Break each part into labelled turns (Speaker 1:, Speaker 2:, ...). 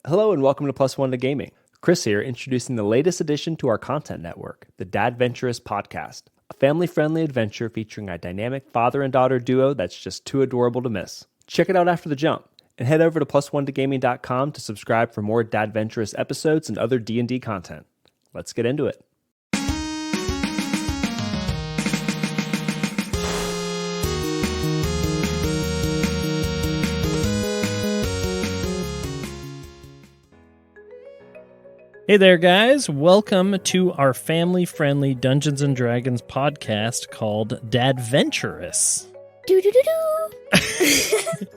Speaker 1: Hello and welcome to Plus One to Gaming. Chris here, introducing the latest addition to our content network, the Dadventurous podcast, a family-friendly adventure featuring a dynamic father and daughter duo that's just too adorable to miss. Check it out after the jump, and head over to plus1togaming.com to subscribe for more Dadventurous episodes and other D&D content. Let's get into it.
Speaker 2: Hey there, guys. Welcome to our family-friendly Dungeons & Dragons podcast called Dadventurous.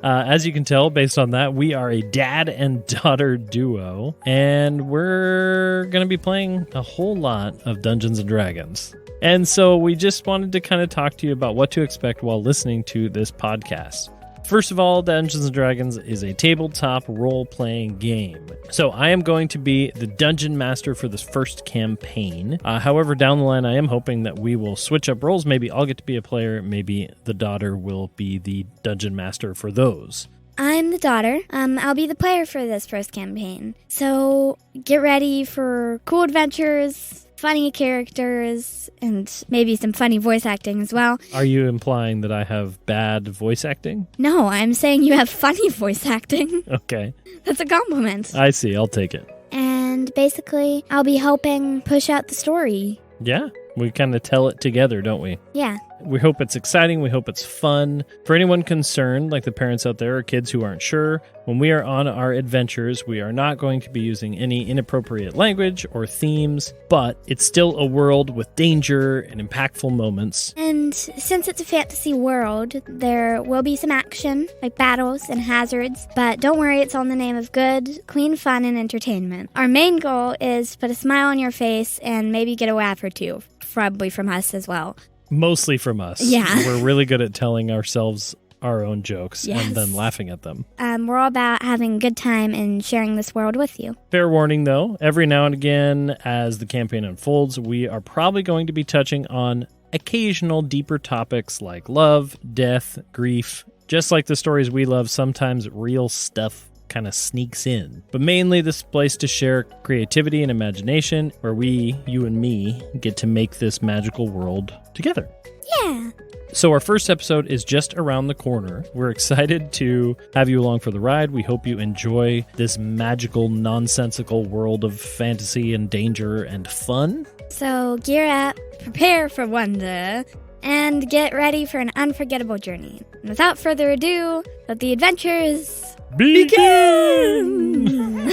Speaker 2: As you can tell, based on that, we are a dad and daughter duo, and we're going to be playing a whole lot of Dungeons & Dragons. And so we just wanted to kind of talk to you about what to expect while listening to this podcast. First of all, Dungeons & Dragons is a tabletop role-playing game. So I am going to be the dungeon master for this first campaign. However, down the line, I am hoping that we will switch up roles. Maybe I'll get to be a player. Maybe the daughter will be the dungeon master for those.
Speaker 3: I'm the daughter. I'll be the player for this first campaign. So get ready for cool adventures, funny characters, and maybe some funny voice acting as well.
Speaker 2: Are you implying that I have bad voice acting?
Speaker 3: No, I'm saying you have funny voice acting.
Speaker 2: Okay.
Speaker 3: That's a compliment.
Speaker 2: I see. I'll take it.
Speaker 3: And basically, I'll be helping push out the story.
Speaker 2: Yeah. We kind of tell it together, don't we?
Speaker 3: Yeah.
Speaker 2: We hope it's exciting. We hope it's fun. For anyone concerned, like the parents out there or kids who aren't sure, when we are on our adventures, we are not going to be using any inappropriate language or themes, but it's still a world with danger and impactful moments.
Speaker 3: And since it's a fantasy world, there will be some action, like battles and hazards, but don't worry, it's all in the name of good, clean fun and entertainment. Our main goal is to put a smile on your face and maybe get a laugh or two, probably from us as well.
Speaker 2: Mostly from us.
Speaker 3: Yeah.
Speaker 2: We're really good at telling ourselves our own jokes and then laughing at them.
Speaker 3: We're all about having a good time and sharing this world with you.
Speaker 2: Fair warning, though, every now and again, as the campaign unfolds, we are probably going to be touching on occasional deeper topics like love, death, grief. Just like the stories we love, sometimes real stuff kind of sneaks in. But mainly this place to share creativity and imagination, where we, you and me, get to make this magical world together.
Speaker 3: Yeah.
Speaker 2: So our first episode is just around the corner. We're excited to have you along for the ride. We hope you enjoy this magical, nonsensical world of fantasy and danger and fun.
Speaker 3: So gear up, prepare for wonder, and get ready for an unforgettable journey. And without further ado, let the adventures begin!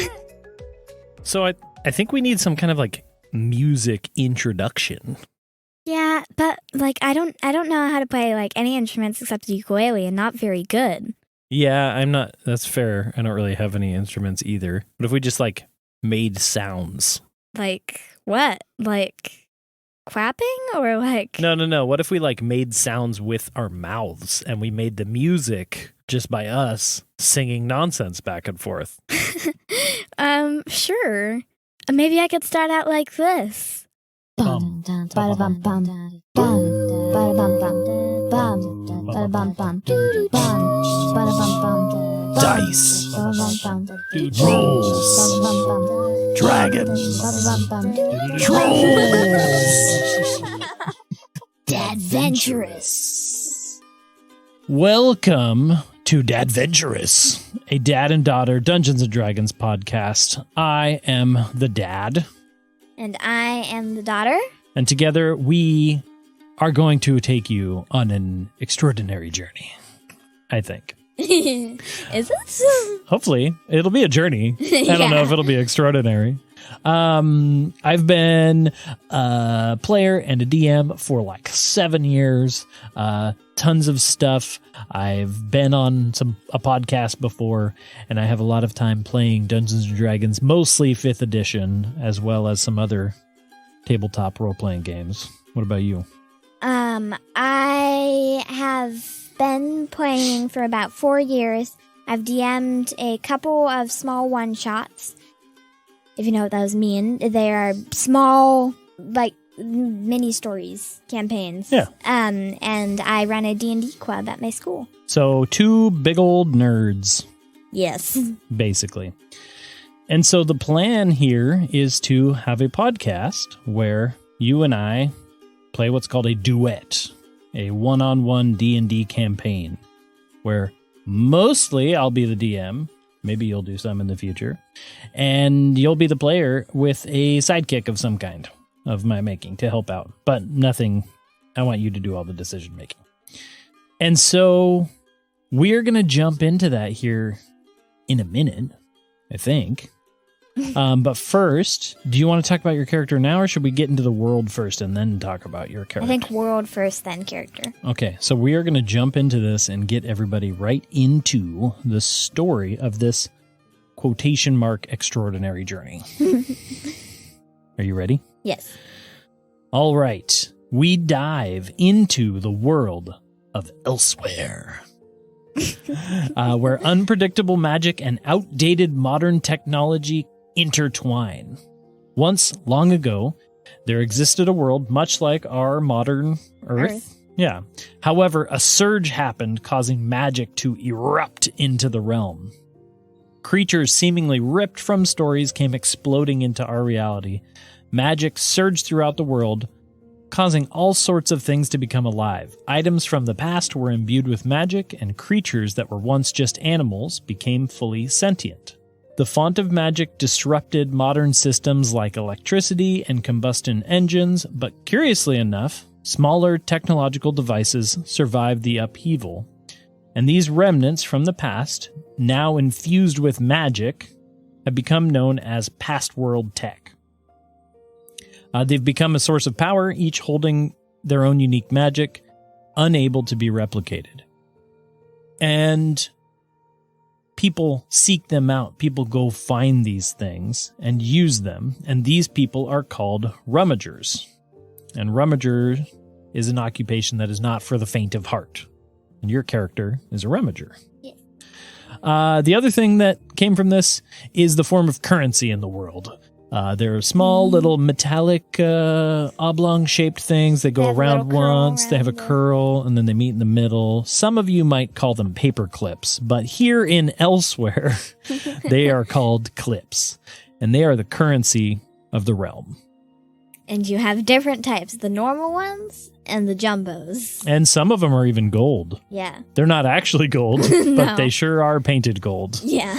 Speaker 2: So I think we need some kind of like music introduction.
Speaker 3: Yeah, but like I don't know how to play like any instruments except the ukulele, and not very good.
Speaker 2: Yeah, I'm not. That's fair. I don't really have any instruments either. But if we just like made sounds,
Speaker 3: like what? Like clapping or like?
Speaker 2: No. What if we like made sounds with our mouths and we made the music just by us singing nonsense back and forth?
Speaker 3: Sure. Maybe I could start out like this. Bum, ba-da-bum, bum, bum, ba-da-bum, bum, bum, ba-da-bum, bum, bum, ba-da-bum, bum,
Speaker 2: dice, rolls, dragons, trolls.
Speaker 3: Dadventurous.
Speaker 2: Welcome to Dadventurous, a dad and daughter Dungeons & Dragons podcast. I am the dad.
Speaker 3: And I am the daughter.
Speaker 2: And together we are going to take you on an extraordinary journey, I think.
Speaker 3: Is it?
Speaker 2: Hopefully. It'll be a journey. I don't know if it'll be extraordinary. I've been a player and a DM for like 7 years. Tons of stuff. I've been on a podcast before, and I have a lot of time playing Dungeons & Dragons, mostly 5th edition, as well as some other tabletop role-playing games. What about you?
Speaker 3: I have been playing for about 4 years. I've DM'd a couple of small one-shots, if you know what those mean. They are small, like, mini stories, campaigns.
Speaker 2: Yeah.
Speaker 3: And I run a D&D club at my school.
Speaker 2: So 2 big old nerds.
Speaker 3: Yes.
Speaker 2: Basically. And so the plan here is to have a podcast where you and I play what's called a duet, a one-on-one D&D campaign, where mostly I'll be the DM. Maybe you'll do some in the future. And you'll be the player with a sidekick of some kind of my making to help out. But nothing, I want you to do all the decision making. And so we're going to jump into that here in a minute, I think. But first, do you want to talk about your character now, or should we get into the world first and then talk about your character?
Speaker 3: I think world first, then character.
Speaker 2: Okay, so we are going to jump into this and get everybody right into the story of this quotation mark extraordinary journey. Are you ready?
Speaker 3: Yes.
Speaker 2: All right. We dive into the world of Elsewhere. Where unpredictable magic and outdated modern technology intertwine. Once, long ago, there existed a world much like our modern Earth. Yeah. However, a surge happened, causing magic to erupt into the realm. Creatures seemingly ripped from stories came exploding into our reality. Magic surged throughout the world, causing all sorts of things to become alive. Items from the past were imbued with magic, and creatures that were once just animals became fully sentient. The font of magic disrupted modern systems like electricity and combustion engines, but curiously enough, smaller technological devices survived the upheaval. And these remnants from the past, now infused with magic, have become known as past world tech. They've become a source of power, each holding their own unique magic, unable to be replicated. And people seek them out. People go find these things and use them. And these people are called Rummagers. And Rummager is an occupation that is not for the faint of heart. And your character is a Rummager.
Speaker 3: Yes.
Speaker 2: The other thing that came from this is the form of currency in the world. They're small little metallic oblong-shaped things. They go around once, they have a curl, and then they meet in the middle. Some of you might call them paper clips, but here in Elsewhere, they are called clips, and they are the currency of the realm.
Speaker 3: And you have different types, the normal ones and the jumbos.
Speaker 2: And some of them are even gold.
Speaker 3: Yeah.
Speaker 2: They're not actually gold,
Speaker 3: No.
Speaker 2: but they sure are painted gold.
Speaker 3: Yeah.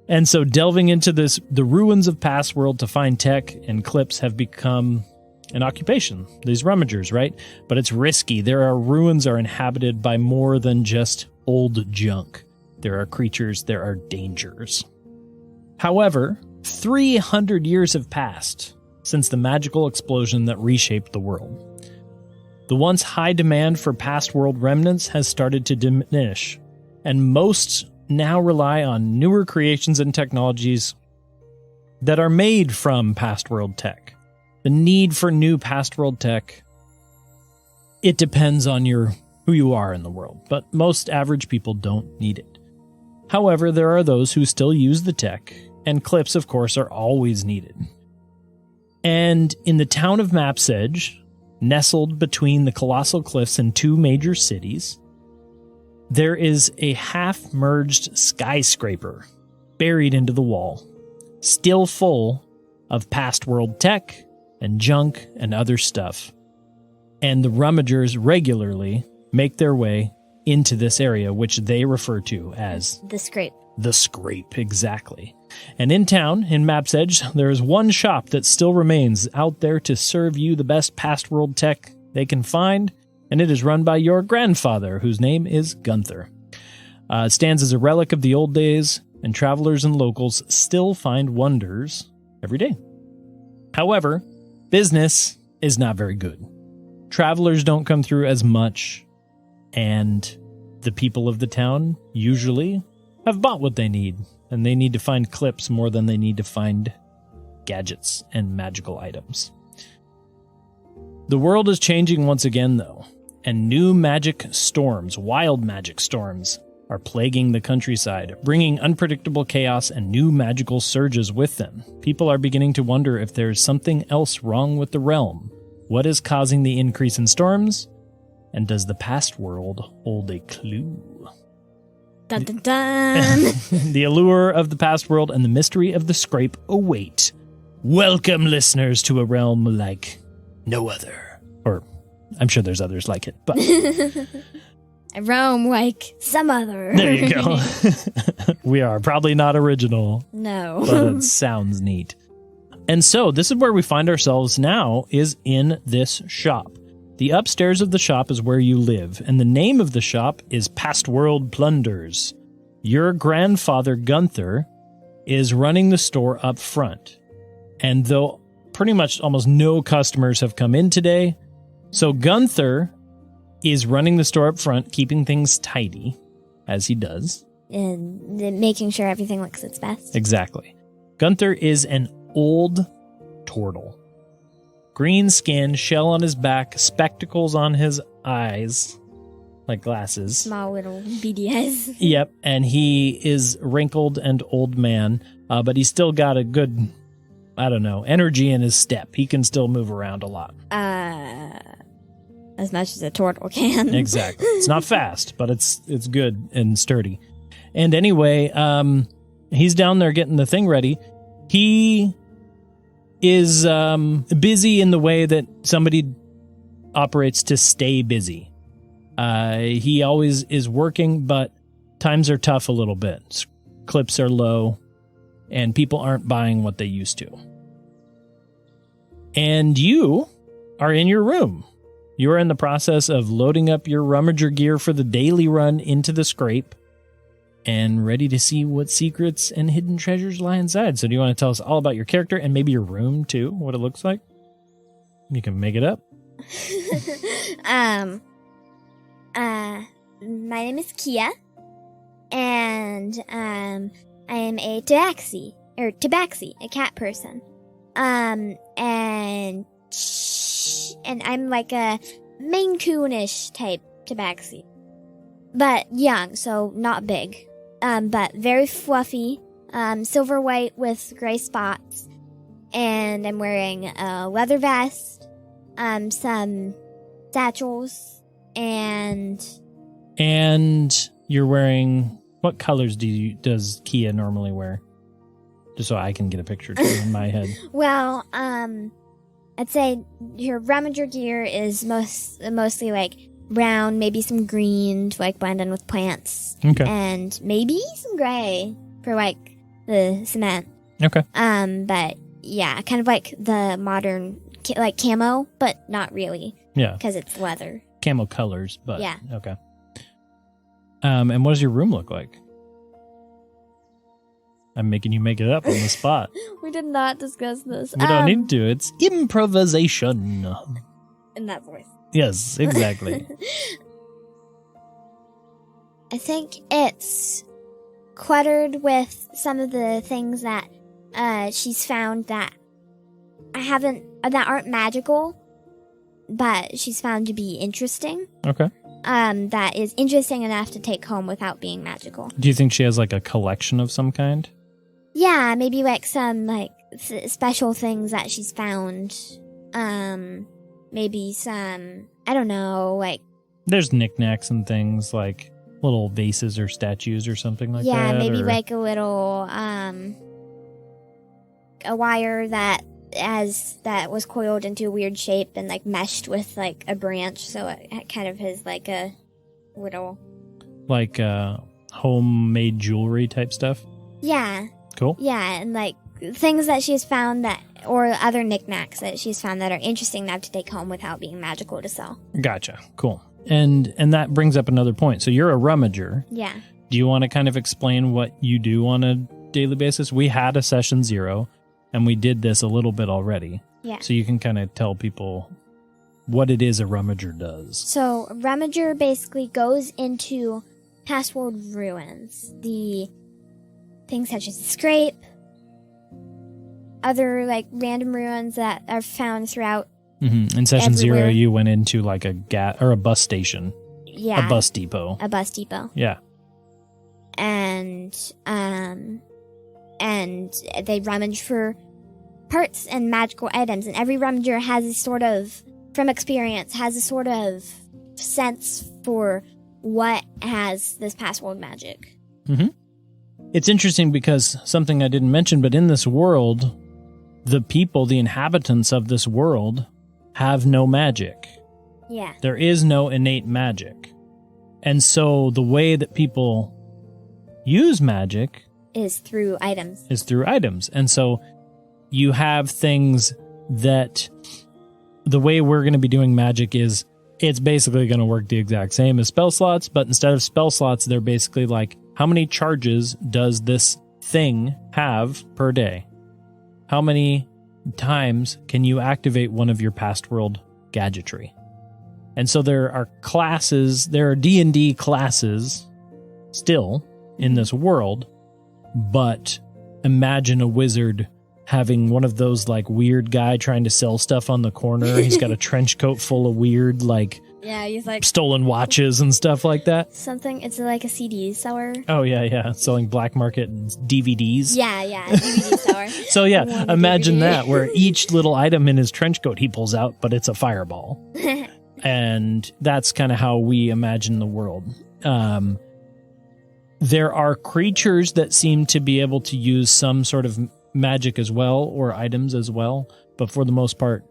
Speaker 2: And so delving into this, the ruins of past world to find tech and clips have become an occupation. These Rummagers, right? But it's risky. Ruins are inhabited by more than just old junk. There are creatures, there are dangers. However, 300 years have passed since the magical explosion that reshaped the world. The once high demand for past world remnants has started to diminish, and most now rely on newer creations and technologies that are made from past world tech. The need for new past world tech, it depends on who you are in the world, but most average people don't need it. However, there are those who still use the tech, and clips, of course, are always needed. And in the town of Map's Edge, nestled between the colossal cliffs and two major cities, there is a half-merged skyscraper buried into the wall, still full of past world tech and junk and other stuff. And the Rummagers regularly make their way into this area, which they refer to as
Speaker 3: The scrape.
Speaker 2: the scrape, exactly. And in town, in Map's Edge, there is one shop that still remains out there to serve you the best past world tech they can find, and it is run by your grandfather, whose name is Gunther. It stands as a relic of the old days, and travelers and locals still find wonders every day. However, business is not very good. Travelers don't come through as much, and the people of the town usually have bought what they need, and they need to find clips more than they need to find gadgets and magical items. The world is changing once again, though, and new magic storms, wild magic storms, are plaguing the countryside, bringing unpredictable chaos and new magical surges with them. People are beginning to wonder if there's something else wrong with the realm. What is causing the increase in storms? And does the past world hold a clue?
Speaker 3: Dun, dun, dun.
Speaker 2: The allure of the past world and the mystery of the scrape await. Welcome, listeners, to a realm like no other. Or, I'm sure there's others like it, but...
Speaker 3: I roam like some other.
Speaker 2: There you go. We are probably not original,
Speaker 3: No.
Speaker 2: but it sounds neat. And so, this is where we find ourselves now, is in this shop. The upstairs of the shop is where you live, and the name of the shop is Past World Plunders. Your grandfather, Gunther, is running the store up front. And though pretty much almost no customers have come in today, so Gunther is running the store up front, keeping things tidy, as he does.
Speaker 3: And then making sure everything looks its best.
Speaker 2: Exactly. Gunther is an old turtle. Green skin, shell on his back, spectacles on his eyes, like glasses.
Speaker 3: Small little beady eyes.
Speaker 2: Yep, and he is wrinkled and old man, but he's still got a good, I don't know, energy in his step. He can still move around a lot.
Speaker 3: As much as a turtle can.
Speaker 2: Exactly. It's not fast, but it's good and sturdy. And anyway, he's down there getting the thing ready. He is busy in the way that somebody operates to stay busy. He always is working, but times are tough a little bit. Clips are low, and people aren't buying what they used to. And you are in your room. You are in the process of loading up your Rummager gear for the daily run into the scrape and ready to see what secrets and hidden treasures lie inside. So do you want to tell us all about your character and maybe your room too, what it looks like? You can make it up.
Speaker 3: My name is Kia, and I am a tabaxi, a cat person. And I'm like a Maine Coon-ish type tabaxi. But young, so not big. But very fluffy, silver white with gray spots. And I'm wearing a leather vest, some satchels, and
Speaker 2: you're wearing, what colors does Kia normally wear? Just so I can get a picture too in my head.
Speaker 3: Well, I'd say your Rummager gear is mostly like brown, maybe some green to like blend in with plants.
Speaker 2: Okay.
Speaker 3: And maybe some gray for like the cement.
Speaker 2: Okay.
Speaker 3: But yeah, kind of like the modern like camo, but not really.
Speaker 2: Yeah.
Speaker 3: Because it's leather.
Speaker 2: Camo colors, but
Speaker 3: yeah.
Speaker 2: Okay. And what does your room look like? I'm making you make it up on the spot.
Speaker 3: We did not discuss this.
Speaker 2: We don't need to. It's improvisation.
Speaker 3: In that voice.
Speaker 2: Yes, exactly.
Speaker 3: I think it's cluttered with some of the things that she's found that that aren't magical, but she's found to be interesting.
Speaker 2: Okay.
Speaker 3: That is interesting enough to take home without being magical.
Speaker 2: Do you think she has like a collection of some kind?
Speaker 3: Yeah, maybe like some like special things that she's found. Maybe some, I don't know, like...
Speaker 2: There's knickknacks and things like little vases or statues or something like that.
Speaker 3: Yeah, maybe like a little, a wire that was coiled into a weird shape and like meshed with like a branch, so it kind of has like a little...
Speaker 2: Like homemade jewelry type stuff?
Speaker 3: Yeah.
Speaker 2: Cool.
Speaker 3: Yeah, and like things that she's found that, or other knickknacks that she's found that are interesting enough to take home without being magical to sell.
Speaker 2: Gotcha. Cool. And that brings up another point. So you're a rummager.
Speaker 3: Yeah.
Speaker 2: Do you want to kind of explain what you do on a daily basis? We had a session 0, and we did this a little bit already.
Speaker 3: Yeah.
Speaker 2: So you can kind of tell people what it is a rummager does.
Speaker 3: So a rummager basically goes into past world ruins. The things such as the scrape, other like random ruins that are found throughout.
Speaker 2: Mm-hmm. In session
Speaker 3: everywhere.
Speaker 2: 0, you went into like a bus station.
Speaker 3: Yeah.
Speaker 2: A bus depot.
Speaker 3: A bus depot.
Speaker 2: Yeah.
Speaker 3: And they rummage for parts and magical items, and every rummager has a sort of, from experience, has a sort of sense for what has this password magic.
Speaker 2: Mm-hmm. It's interesting because something I didn't mention, but in this world, the people, the inhabitants of this world, have no magic.
Speaker 3: Yeah.
Speaker 2: There is no innate magic. And so the way that people use magic
Speaker 3: Is through items.
Speaker 2: And so you have things that the way we're going to be doing magic is it's basically going to work the exact same as spell slots, but instead of spell slots, they're basically like, how many charges does this thing have per day? How many times can you activate one of your past world gadgetry? And so there are classes, there are D&D classes still in this world, but imagine a wizard having one of those like weird guy trying to sell stuff on the corner. He's got a trench coat full of weird like
Speaker 3: he's like
Speaker 2: stolen watches and stuff like that.
Speaker 3: something. It's like a CD seller.
Speaker 2: Oh yeah, selling black market DVDs.
Speaker 3: Yeah, DVD seller.
Speaker 2: So yeah,
Speaker 3: One
Speaker 2: imagine
Speaker 3: DVD.
Speaker 2: that where each little item in his trench coat he pulls out, but it's a fireball. And that's kind of how we imagine the world. There are creatures that seem to be able to use some sort of magic as well, or items as well. But for the most part,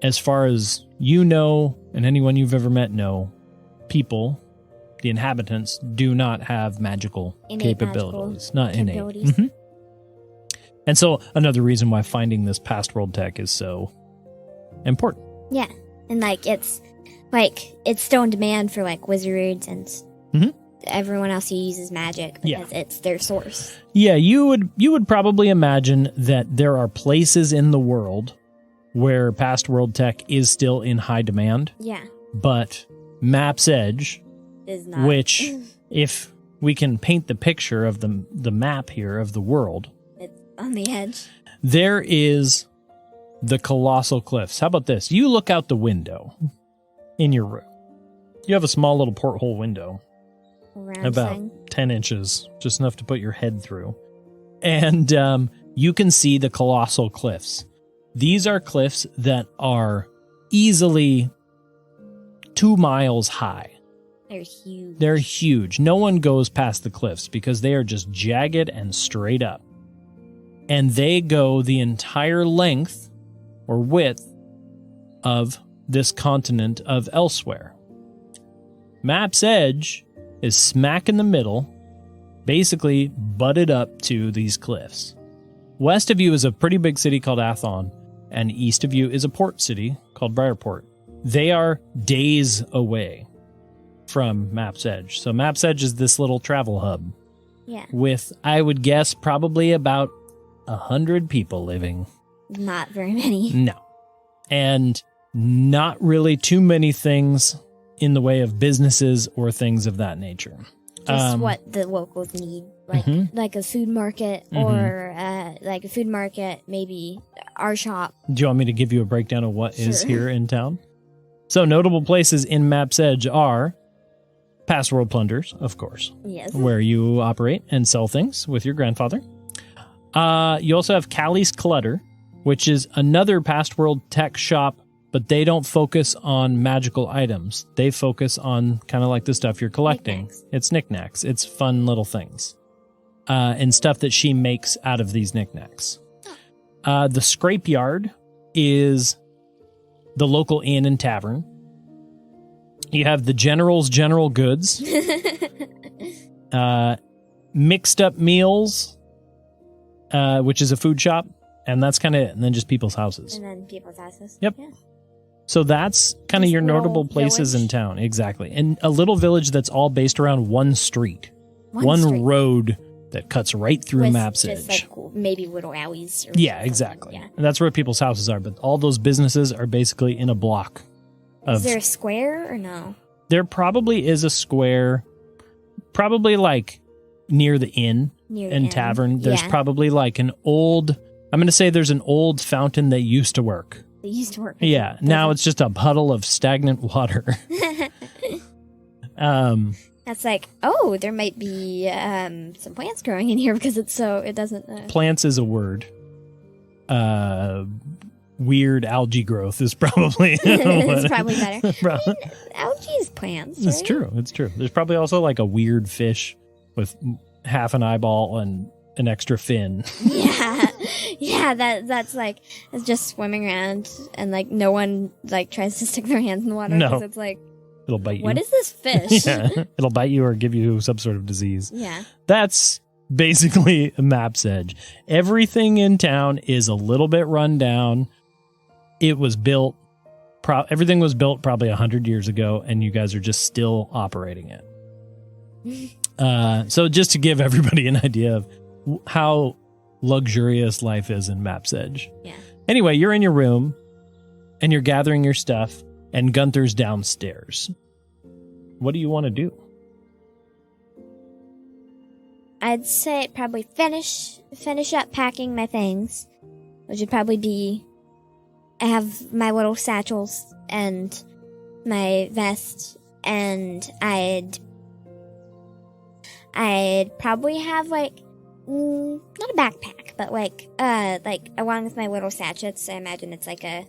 Speaker 2: as far as you know, and anyone you've ever met know, people, the inhabitants, do not have magical
Speaker 3: Innate
Speaker 2: capabilities.
Speaker 3: magical
Speaker 2: Not innate.
Speaker 3: capabilities.
Speaker 2: Mhm. And so another reason why finding this past world tech is so important.
Speaker 3: Yeah, and like it's still in demand for like wizards and
Speaker 2: Mhm.
Speaker 3: everyone else who uses magic because it's their source.
Speaker 2: Yeah, you would probably imagine that there are places in the world where past world tech is still in high demand,
Speaker 3: Yeah,
Speaker 2: but Map's Edge,
Speaker 3: is not.
Speaker 2: which if we can paint the picture of the map here of the world,
Speaker 3: It's on the edge.
Speaker 2: there is the colossal cliffs. How about this? You look out the window in your room. You have a small little porthole window,
Speaker 3: Around
Speaker 2: about
Speaker 3: thing.
Speaker 2: 10 inches, just enough to put your head through. And you can see the colossal cliffs. These are cliffs that are easily 2 miles high.
Speaker 3: They're huge.
Speaker 2: They're huge. No one goes past the cliffs because they are just jagged and straight up. And they go the entire length or width of this continent of Elsewhere. Map's Edge is smack in the middle, basically butted up to these cliffs. West of you is a pretty big city called Athon, and east of you is a port city called Briarport. They are days away from Map's Edge. So Map's Edge is this little travel hub
Speaker 3: Yeah,
Speaker 2: with, I would guess, probably about 100 people living.
Speaker 3: not very many.
Speaker 2: No. And not really too many things in the way of businesses or things of that nature.
Speaker 3: Just what the locals need, like like a food market or like a food market, maybe our shop.
Speaker 2: Do you want me to give you a breakdown of what is
Speaker 3: Sure.
Speaker 2: here in town? So notable places in Map's Edge are Past World Plunders, of course,
Speaker 3: Yes.
Speaker 2: where you operate and sell things with your grandfather. You also have Callie's Clutter, which is another Past World tech shop, but they don't focus on magical items. They focus on kind of like the stuff you're collecting.
Speaker 3: Knickknacks.
Speaker 2: It's knickknacks. It's fun little things. And stuff that she makes out of these knickknacks. The Scrapeyard is the local inn and tavern. You have the General's General Goods. Mixed Up Meals, which is a food shop. And that's kind of it. And then just people's houses.
Speaker 3: And then people's houses.
Speaker 2: Yep.
Speaker 3: Yeah.
Speaker 2: So that's kind of
Speaker 3: Just
Speaker 2: your
Speaker 3: a little
Speaker 2: notable places
Speaker 3: village.
Speaker 2: in town. Exactly. And a little village that's all based around one street. One
Speaker 3: street.
Speaker 2: road that cuts right through
Speaker 3: With
Speaker 2: Map's
Speaker 3: just
Speaker 2: Edge.
Speaker 3: like maybe little alleys. Or
Speaker 2: Yeah,
Speaker 3: something.
Speaker 2: exactly.
Speaker 3: Yeah.
Speaker 2: And that's where people's houses are. But all those businesses are basically in a block.
Speaker 3: Is there a square or no?
Speaker 2: There probably is a square, probably like near the inn
Speaker 3: Near the
Speaker 2: and
Speaker 3: end?
Speaker 2: tavern. There's
Speaker 3: Yeah.
Speaker 2: probably like an old, I'm going to say there's an old fountain that used to work.
Speaker 3: They used to work.
Speaker 2: Yeah. Now it's just a puddle of stagnant water.
Speaker 3: That's like, oh, there might be some plants growing in here because it's so it doesn't.
Speaker 2: Plants is a word. weird algae growth is probably
Speaker 3: It's probably better. I mean, algae is plants, right?
Speaker 2: It's true. It's true. There's probably also like a weird fish with half an eyeball and an extra fin.
Speaker 3: Yeah, that's like, it's just swimming around and like no one like tries to stick their hands in the water because it's like,
Speaker 2: it'll bite you.
Speaker 3: what is this fish?
Speaker 2: Yeah, it'll bite you or give you some sort of disease.
Speaker 3: Yeah.
Speaker 2: That's basically a Map's Edge. Everything in town is a little bit run down. It was built, everything was built probably 100 years ago, and you guys are just still operating it. So just to give everybody an idea of how luxurious life is in Map's Edge.
Speaker 3: Yeah.
Speaker 2: Anyway, you're in your room, and you're gathering your stuff, and Gunther's downstairs. What do you want to do?
Speaker 3: I'd say I'd probably finish up packing my things, which would probably be, I have my little satchels and my vest, and I'd probably have like, not a backpack, but like along with my little sachets, I imagine it's like a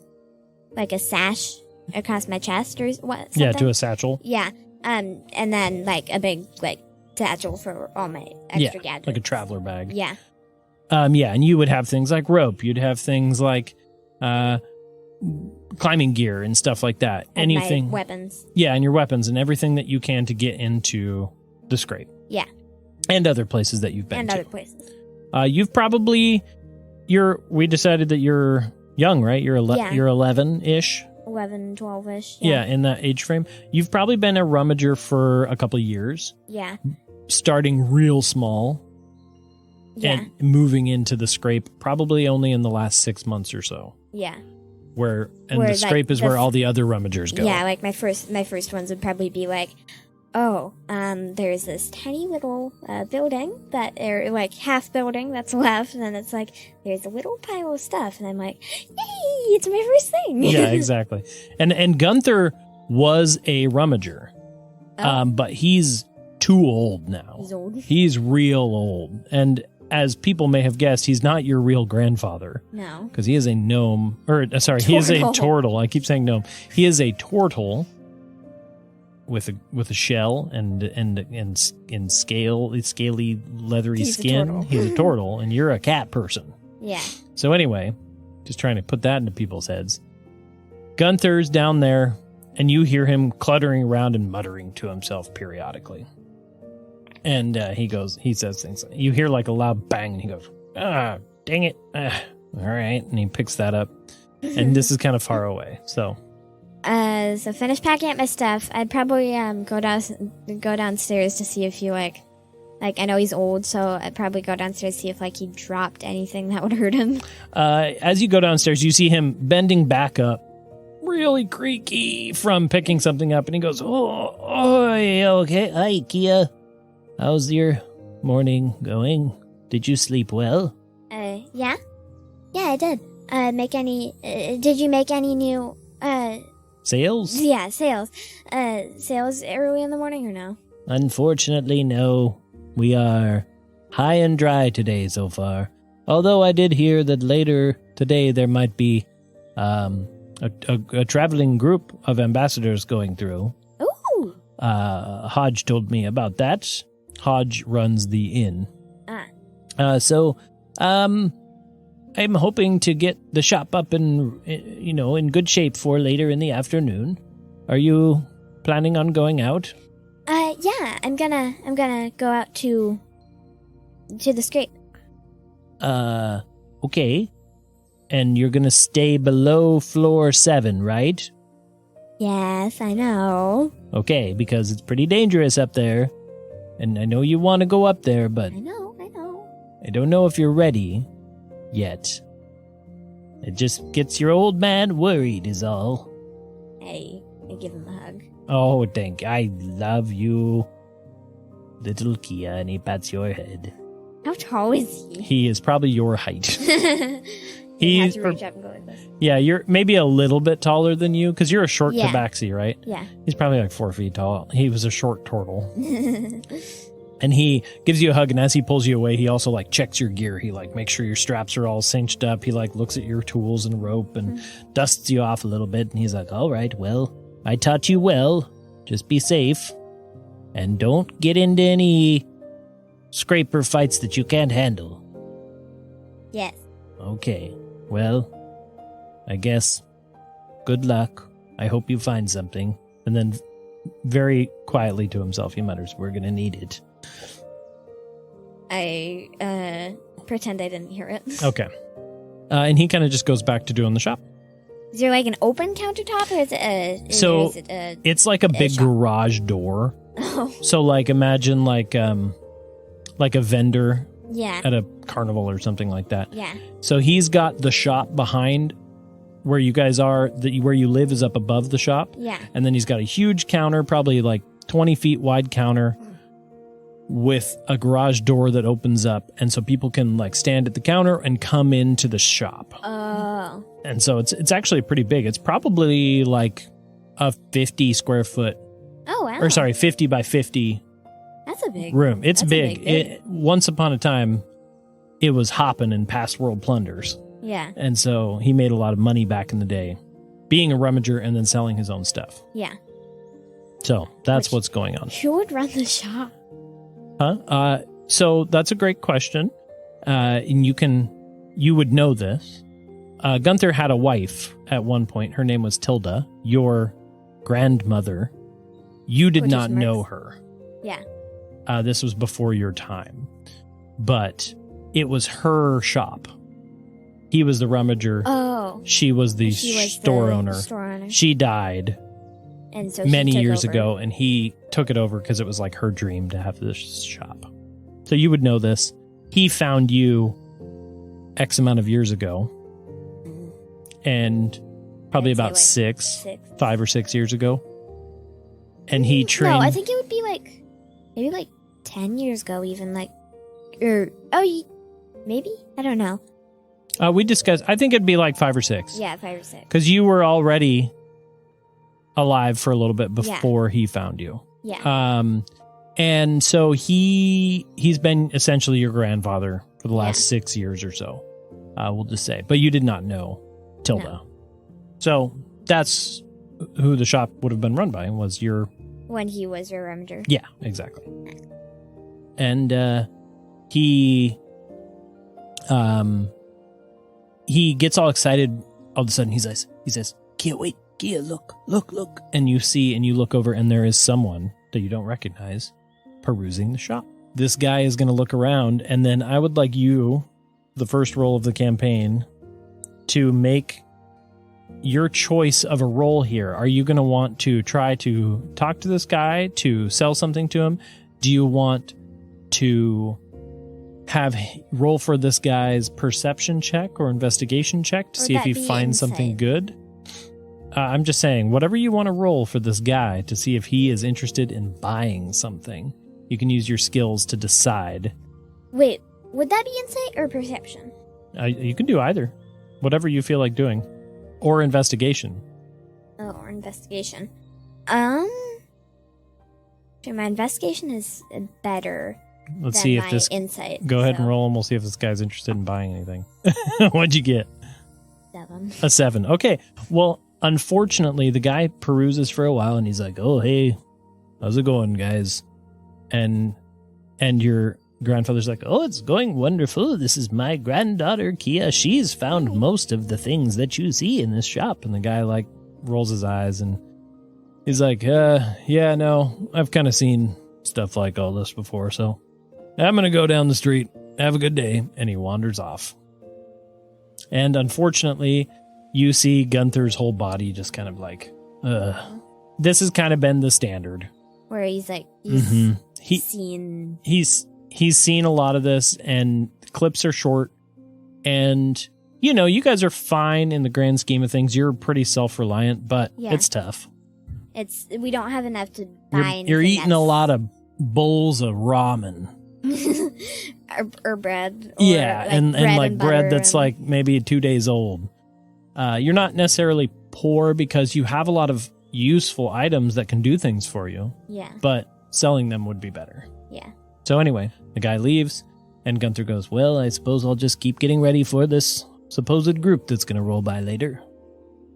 Speaker 3: sash across my chest or what? Something?
Speaker 2: Yeah, to a satchel.
Speaker 3: Yeah. And then like a big like satchel for all my extra gadgets.
Speaker 2: Like a traveler bag.
Speaker 3: Yeah.
Speaker 2: Yeah, and you would have things like rope. You'd have things like climbing gear and stuff like that.
Speaker 3: And
Speaker 2: anything.
Speaker 3: my weapons.
Speaker 2: Yeah, and your weapons and everything that you can to get into the scrape.
Speaker 3: Yeah.
Speaker 2: And other places that you've been
Speaker 3: and
Speaker 2: to.
Speaker 3: other places.
Speaker 2: You've probably we decided that you're young, right? You're 11-ish.
Speaker 3: 11, 12-ish.
Speaker 2: Yeah, in that age frame. You've probably been a rummager for a couple of years.
Speaker 3: Yeah.
Speaker 2: Starting real small.
Speaker 3: Yeah.
Speaker 2: And moving into the scrape probably only in the last 6 months or so.
Speaker 3: Yeah.
Speaker 2: Where the scrape is where all the other rummagers go.
Speaker 3: Yeah, like my first ones would probably be like, there's this tiny little building that are like half building that's left, and then it's like there's a little pile of stuff, and I'm like, yay, it's my first thing.
Speaker 2: Yeah, exactly. And Gunther was a rummager, but he's too old now.
Speaker 3: He's old.
Speaker 2: He's real old, and as people may have guessed, he's not your real grandfather.
Speaker 3: No,
Speaker 2: because he is a gnome, he is a tortle. I keep saying gnome. He is a tortle. With a shell and scaly leathery skin. He's a turtle, and you're a cat person.
Speaker 3: Yeah.
Speaker 2: So anyway, just trying to put that into people's heads. Gunther's down there, and you hear him cluttering around and muttering to himself periodically. And he says things. You hear like a loud bang, and he goes, dang it. All right. And he picks that up. And this is kind of far away, so...
Speaker 3: So finish packing up my stuff. I'd probably go downstairs to see if he like I know he's old, so I'd probably go downstairs to see if like he dropped anything that would hurt him.
Speaker 2: As you go downstairs, you see him bending back up, really creaky from picking something up, and he goes, okay, hi Kia. How's your morning going? Did you sleep well?
Speaker 3: Yeah, I did. Did you make any new
Speaker 2: sales?
Speaker 3: Yeah, sales. Sales early in the morning or no?
Speaker 2: Unfortunately, no. We are high and dry today so far. Although I did hear that later today there might be a traveling group of ambassadors going through.
Speaker 3: Ooh!
Speaker 2: Hodge told me about that. Hodge runs the inn. I'm hoping to get the shop up in good shape for later in the afternoon. Are you planning on going out?
Speaker 3: Yeah, I'm gonna go out to the scrape.
Speaker 2: Okay. And you're gonna stay below floor 7, right?
Speaker 3: Yes, I know.
Speaker 2: Okay, because it's pretty dangerous up there. And I know you want to go up there, but...
Speaker 3: I know.
Speaker 2: I don't know if you're ready yet. It just gets your old man worried is all.
Speaker 3: Hey, I give him a hug.
Speaker 2: Oh, I love you, little Kia, and he pats your head.
Speaker 3: How tall is he?
Speaker 2: He is probably your height.
Speaker 3: He has to reach up and go like this.
Speaker 2: Yeah, you're maybe a little bit taller than you, because you're a short tabaxi, right?
Speaker 3: Yeah.
Speaker 2: He's probably like 4 feet tall. He was a short turtle. And he gives you a hug, and as he pulls you away, he also like checks your gear. He like makes sure your straps are all cinched up. He like looks at your tools and rope and dusts you off a little bit. And he's like, all right, well, I taught you well. Just be safe. And don't get into any scraper fights that you can't handle.
Speaker 3: Yes.
Speaker 2: Okay, well, I guess good luck. I hope you find something. And then very quietly to himself, he mutters, we're going to need it.
Speaker 3: I pretend I didn't hear it.
Speaker 2: Okay. And he kind of just goes back to doing the shop.
Speaker 3: Is there like an open countertop, or is it a...
Speaker 2: It's like a big
Speaker 3: shop?
Speaker 2: garage door.
Speaker 3: Oh.
Speaker 2: So like imagine like a vendor
Speaker 3: Yeah.
Speaker 2: at a carnival or something like that.
Speaker 3: Yeah.
Speaker 2: So he's got the shop behind where you guys are, where you live is up above the shop.
Speaker 3: Yeah.
Speaker 2: And then he's got a huge counter, probably like 20 feet wide counter with a garage door that opens up. And so people can like stand at the counter and come into the shop.
Speaker 3: Oh.
Speaker 2: And so it's actually pretty big. It's probably like a 50 square foot,
Speaker 3: Oh, wow.
Speaker 2: or sorry, 50 by 50
Speaker 3: That's a big
Speaker 2: room. It's
Speaker 3: that's a
Speaker 2: big.
Speaker 3: big.
Speaker 2: Once upon a time, it was hopping in past world plunders.
Speaker 3: Yeah.
Speaker 2: And so he made a lot of money back in the day being a rummager and then selling his own stuff.
Speaker 3: Yeah.
Speaker 2: So that's what's going on.
Speaker 3: Who would run the shop?
Speaker 2: Huh? So that's a great question. And you would know this. Gunther had a wife at one point. Her name was Tilda, your grandmother. You did
Speaker 3: Which
Speaker 2: not
Speaker 3: is
Speaker 2: know
Speaker 3: Mertz.
Speaker 2: her.
Speaker 3: Yeah.
Speaker 2: This was before your time. But it was her shop. He was the rummager.
Speaker 3: Oh.
Speaker 2: She was the
Speaker 3: She was
Speaker 2: store
Speaker 3: the
Speaker 2: owner.
Speaker 3: store owner.
Speaker 2: She died
Speaker 3: And so
Speaker 2: many
Speaker 3: he took
Speaker 2: years
Speaker 3: over.
Speaker 2: ago, and he took it over because it was like her dream to have this shop. So you would know this. He found you X amount of years ago, and probably
Speaker 3: I'd say
Speaker 2: about
Speaker 3: like
Speaker 2: 5 or 6 years ago. And he trained.
Speaker 3: No, I think it would be like maybe like 10 years ago, even like, maybe, I don't know.
Speaker 2: We discussed. I think it'd be like 5 or 6.
Speaker 3: Yeah, 5 or 6.
Speaker 2: Because you were already alive for a little bit before he found you.
Speaker 3: Yeah.
Speaker 2: And so he's been essentially your grandfather for the last 6 years or so. We'll just say, but you did not know Tilda.
Speaker 3: No.
Speaker 2: So that's who the shop would have been run by, was your...
Speaker 3: When he was your rummager.
Speaker 2: Yeah, exactly. And he gets all excited all of a sudden. He says, Kia, wait, Kia, look. And you look over, and there is someone that you don't recognize perusing the shop. This guy is going to look around, and then I would like you, the first roll of the campaign, to make your choice of a role here. Are you going to want to try to talk to this guy, to sell something to him? Do you want to have roll for this guy's perception check or investigation check to
Speaker 3: Or
Speaker 2: see if
Speaker 3: that
Speaker 2: he
Speaker 3: be
Speaker 2: finds something
Speaker 3: insight?
Speaker 2: good? I'm just saying, whatever you want to roll for this guy to see if he is interested in buying something, you can use your skills to decide.
Speaker 3: Wait, would that be insight or perception?
Speaker 2: You can do either. Whatever you feel like doing. Or investigation.
Speaker 3: Oh, or investigation. Sure, my investigation is better
Speaker 2: Let's
Speaker 3: than
Speaker 2: see if
Speaker 3: my
Speaker 2: this...
Speaker 3: insight.
Speaker 2: Go ahead and
Speaker 3: so
Speaker 2: roll, and we'll see if this guy's interested in buying anything. What'd you get?
Speaker 3: 7.
Speaker 2: A 7. Okay. Well, unfortunately, the guy peruses for a while, and he's like, oh, hey, how's it going, guys? And your grandfather's like, oh, it's going wonderful. This is my granddaughter, Kia. She's found most of the things that you see in this shop. And the guy, like, rolls his eyes, and he's like, yeah, no, I've kind of seen stuff like all this before, so I'm going to go down the street. Have a good day. And he wanders off. And unfortunately, you see Gunther's whole body just kind of like, this has kind of been the standard.
Speaker 3: Where he's like, seen...
Speaker 2: He's seen a lot of this, and clips are short. And, you guys are fine in the grand scheme of things. You're pretty self-reliant, but it's tough.
Speaker 3: We don't have enough to buy
Speaker 2: You're eating a lot of bowls of ramen.
Speaker 3: or bread. Or
Speaker 2: and bread that's
Speaker 3: and...
Speaker 2: like maybe 2 days old. You're not necessarily poor because you have a lot of useful items that can do things for you.
Speaker 3: Yeah.
Speaker 2: But selling them would be better.
Speaker 3: Yeah.
Speaker 2: So anyway, the guy leaves, and Gunther goes, well, I suppose I'll just keep getting ready for this supposed group that's going to roll by later.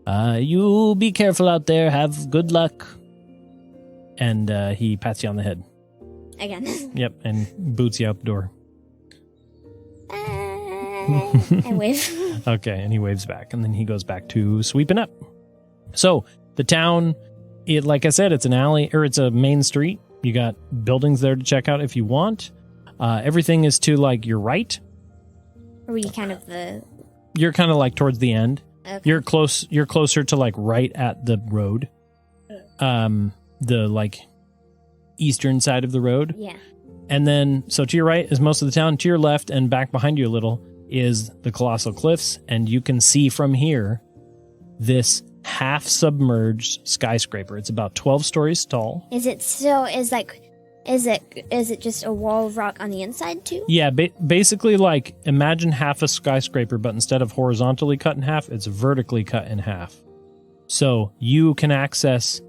Speaker 2: You be careful out there. Have good luck. And he pats you on the head.
Speaker 3: Again.
Speaker 2: Yep, and boots you out the door.
Speaker 3: I wave.
Speaker 2: Okay, and he waves back, and then he goes back to sweeping up. So the town, like I said, it's an alley, or it's a main street. You got buildings there to check out if you want. Everything is to like your right.
Speaker 3: Are we kind of the?
Speaker 2: You're kind of like towards the end.
Speaker 3: Okay.
Speaker 2: You're closer to like right at the road. The like eastern side of the road.
Speaker 3: Yeah.
Speaker 2: And then, so to your right is most of the town. To your left and back behind you a little is the Colossal Cliffs. And you can see from here this half-submerged skyscraper. It's about 12 stories tall.
Speaker 3: Is it still, is it just a wall of rock on the inside too?
Speaker 2: Yeah, basically like imagine half a skyscraper, but instead of horizontally cut in half, it's vertically cut in half. So you can access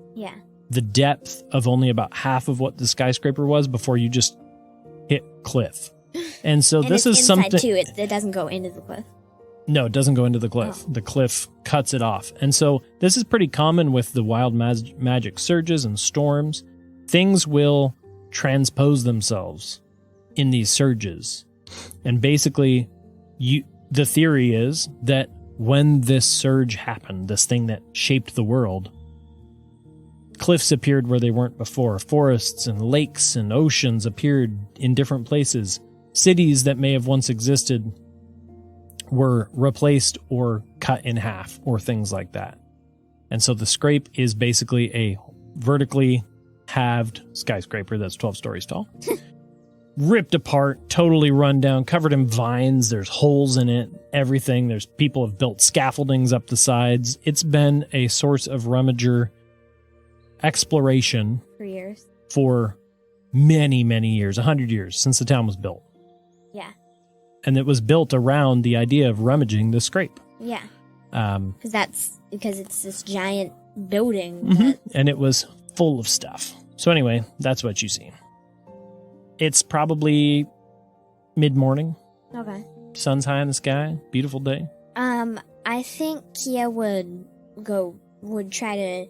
Speaker 2: the depth of only about half of what the skyscraper was before you just hit cliff. And so
Speaker 3: and
Speaker 2: this is something
Speaker 3: too. It doesn't go into the cliff.
Speaker 2: No, it doesn't go into the cliff. Oh. The cliff cuts it off. And so this is pretty common with the wild magic surges and storms. Things will transpose themselves in these surges. And basically, the theory is that when this surge happened, this thing that shaped the world, cliffs appeared where they weren't before. Forests and lakes and oceans appeared in different places. Cities that may have once existed were replaced or cut in half or things like that. And so the scrape is basically a vertically halved skyscraper that's 12 stories tall. Ripped apart, totally run down, covered in vines. There's holes in it, everything. There's people have built scaffoldings up the sides. It's been a source of Rummager exploration
Speaker 3: for years.
Speaker 2: For many, many years, 100 years since the town was built.
Speaker 3: Yeah.
Speaker 2: And it was built around the idea of rummaging the scrape.
Speaker 3: Yeah. Because it's this giant building.
Speaker 2: Mm-hmm. And it was full of stuff. So anyway, that's what you see. It's probably mid-morning.
Speaker 3: Okay.
Speaker 2: Sun's high in the sky. Beautiful day.
Speaker 3: I think Kia would try to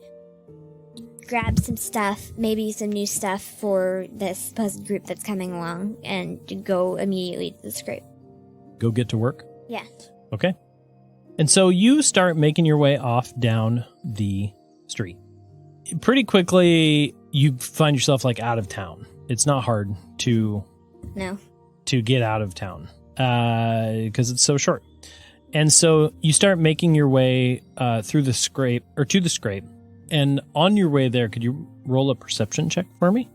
Speaker 3: grab some stuff, maybe some new stuff for this supposed group that's coming along, and to go immediately to the scrape.
Speaker 2: Go get to work?
Speaker 3: Yeah.
Speaker 2: Okay. And so you start making your way off down the street. Pretty quickly, you find yourself like out of town. It's not hard to get out of town because it's so short. And so you start making your way through the scrape, or to the scrape. And on your way there, could you roll a perception check for me?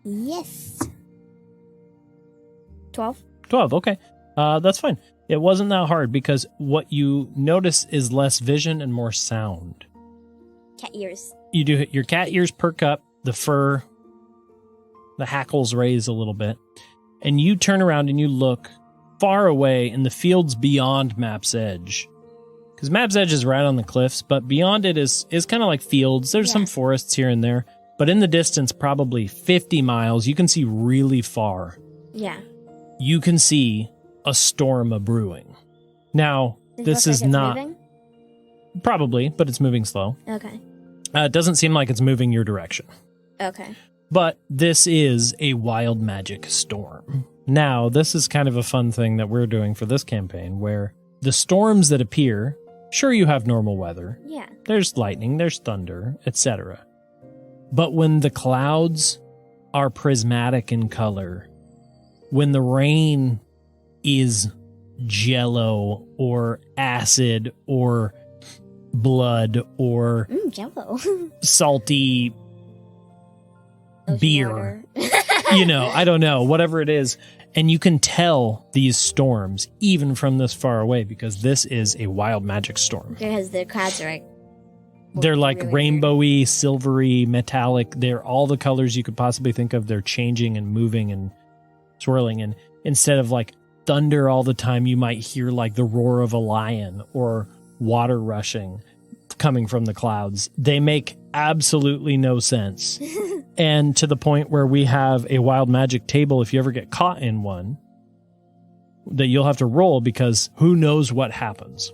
Speaker 3: Yes. 12.
Speaker 2: 12, okay. That's fine. It wasn't that hard because what you notice is less vision and more sound.
Speaker 3: Cat ears.
Speaker 2: You do, your cat ears perk up, the fur, the hackles raise a little bit, and you turn around and you look far away in the fields beyond Map's Edge. Because Map's Edge is right on the cliffs, but beyond it is kind of like fields. There's some forests here and there, but in the distance, probably 50 miles, you can see really far.
Speaker 3: Yeah.
Speaker 2: You can see a storm a-brewing. Now, this is not...
Speaker 3: Moving?
Speaker 2: Probably, but it's moving slow.
Speaker 3: Okay.
Speaker 2: It doesn't seem like it's moving your direction.
Speaker 3: Okay.
Speaker 2: But this is a wild magic storm. Now, this is kind of a fun thing that we're doing for this campaign, where the storms that appear, sure, you have normal weather.
Speaker 3: Yeah.
Speaker 2: There's lightning, there's thunder, etc. But when the clouds are prismatic in color, when the rain is jello or acid or blood or
Speaker 3: jello.
Speaker 2: salty
Speaker 3: Ocean
Speaker 2: beer, I don't know, whatever it is. And you can tell these storms even from this far away because this is a wild magic storm.
Speaker 3: Because the clouds are
Speaker 2: they're like
Speaker 3: really
Speaker 2: rainbowy, silvery, metallic. They're all the colors you could possibly think of. They're changing and moving and swirling. And instead of like thunder all the time, you might hear like the roar of a lion or water rushing coming from the clouds. They make absolutely no sense. And to the point where we have a wild magic table, if you ever get caught in one, that you'll have to roll because who knows what happens.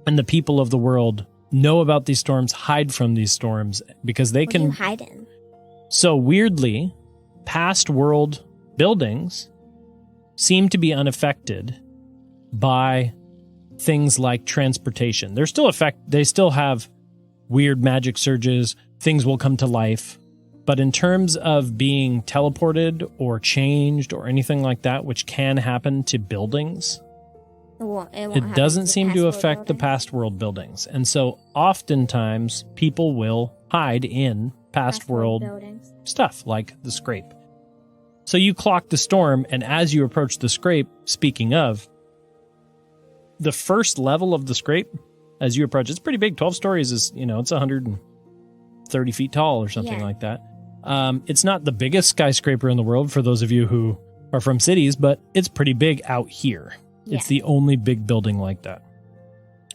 Speaker 2: And the people of the world know about these storms, hide from these storms because they can
Speaker 3: do you hide in?
Speaker 2: So weirdly, past world buildings seem to be unaffected by things like transportation. They still have weird magic surges, things will come to life. But in terms of being teleported or changed or anything like that, which can happen to buildings, it doesn't seem to affect the past world buildings. And so oftentimes people will hide in past world
Speaker 3: buildings.
Speaker 2: Stuff like the scrape. So you clock the storm, and as you approach the scrape, speaking of, the first level of the scrape, as you approach, it's pretty big. 12 stories is, it's 130 feet tall or something like that. It's not the biggest skyscraper in the world for those of you who are from cities, but it's pretty big out here. Yeah. It's the only big building like that.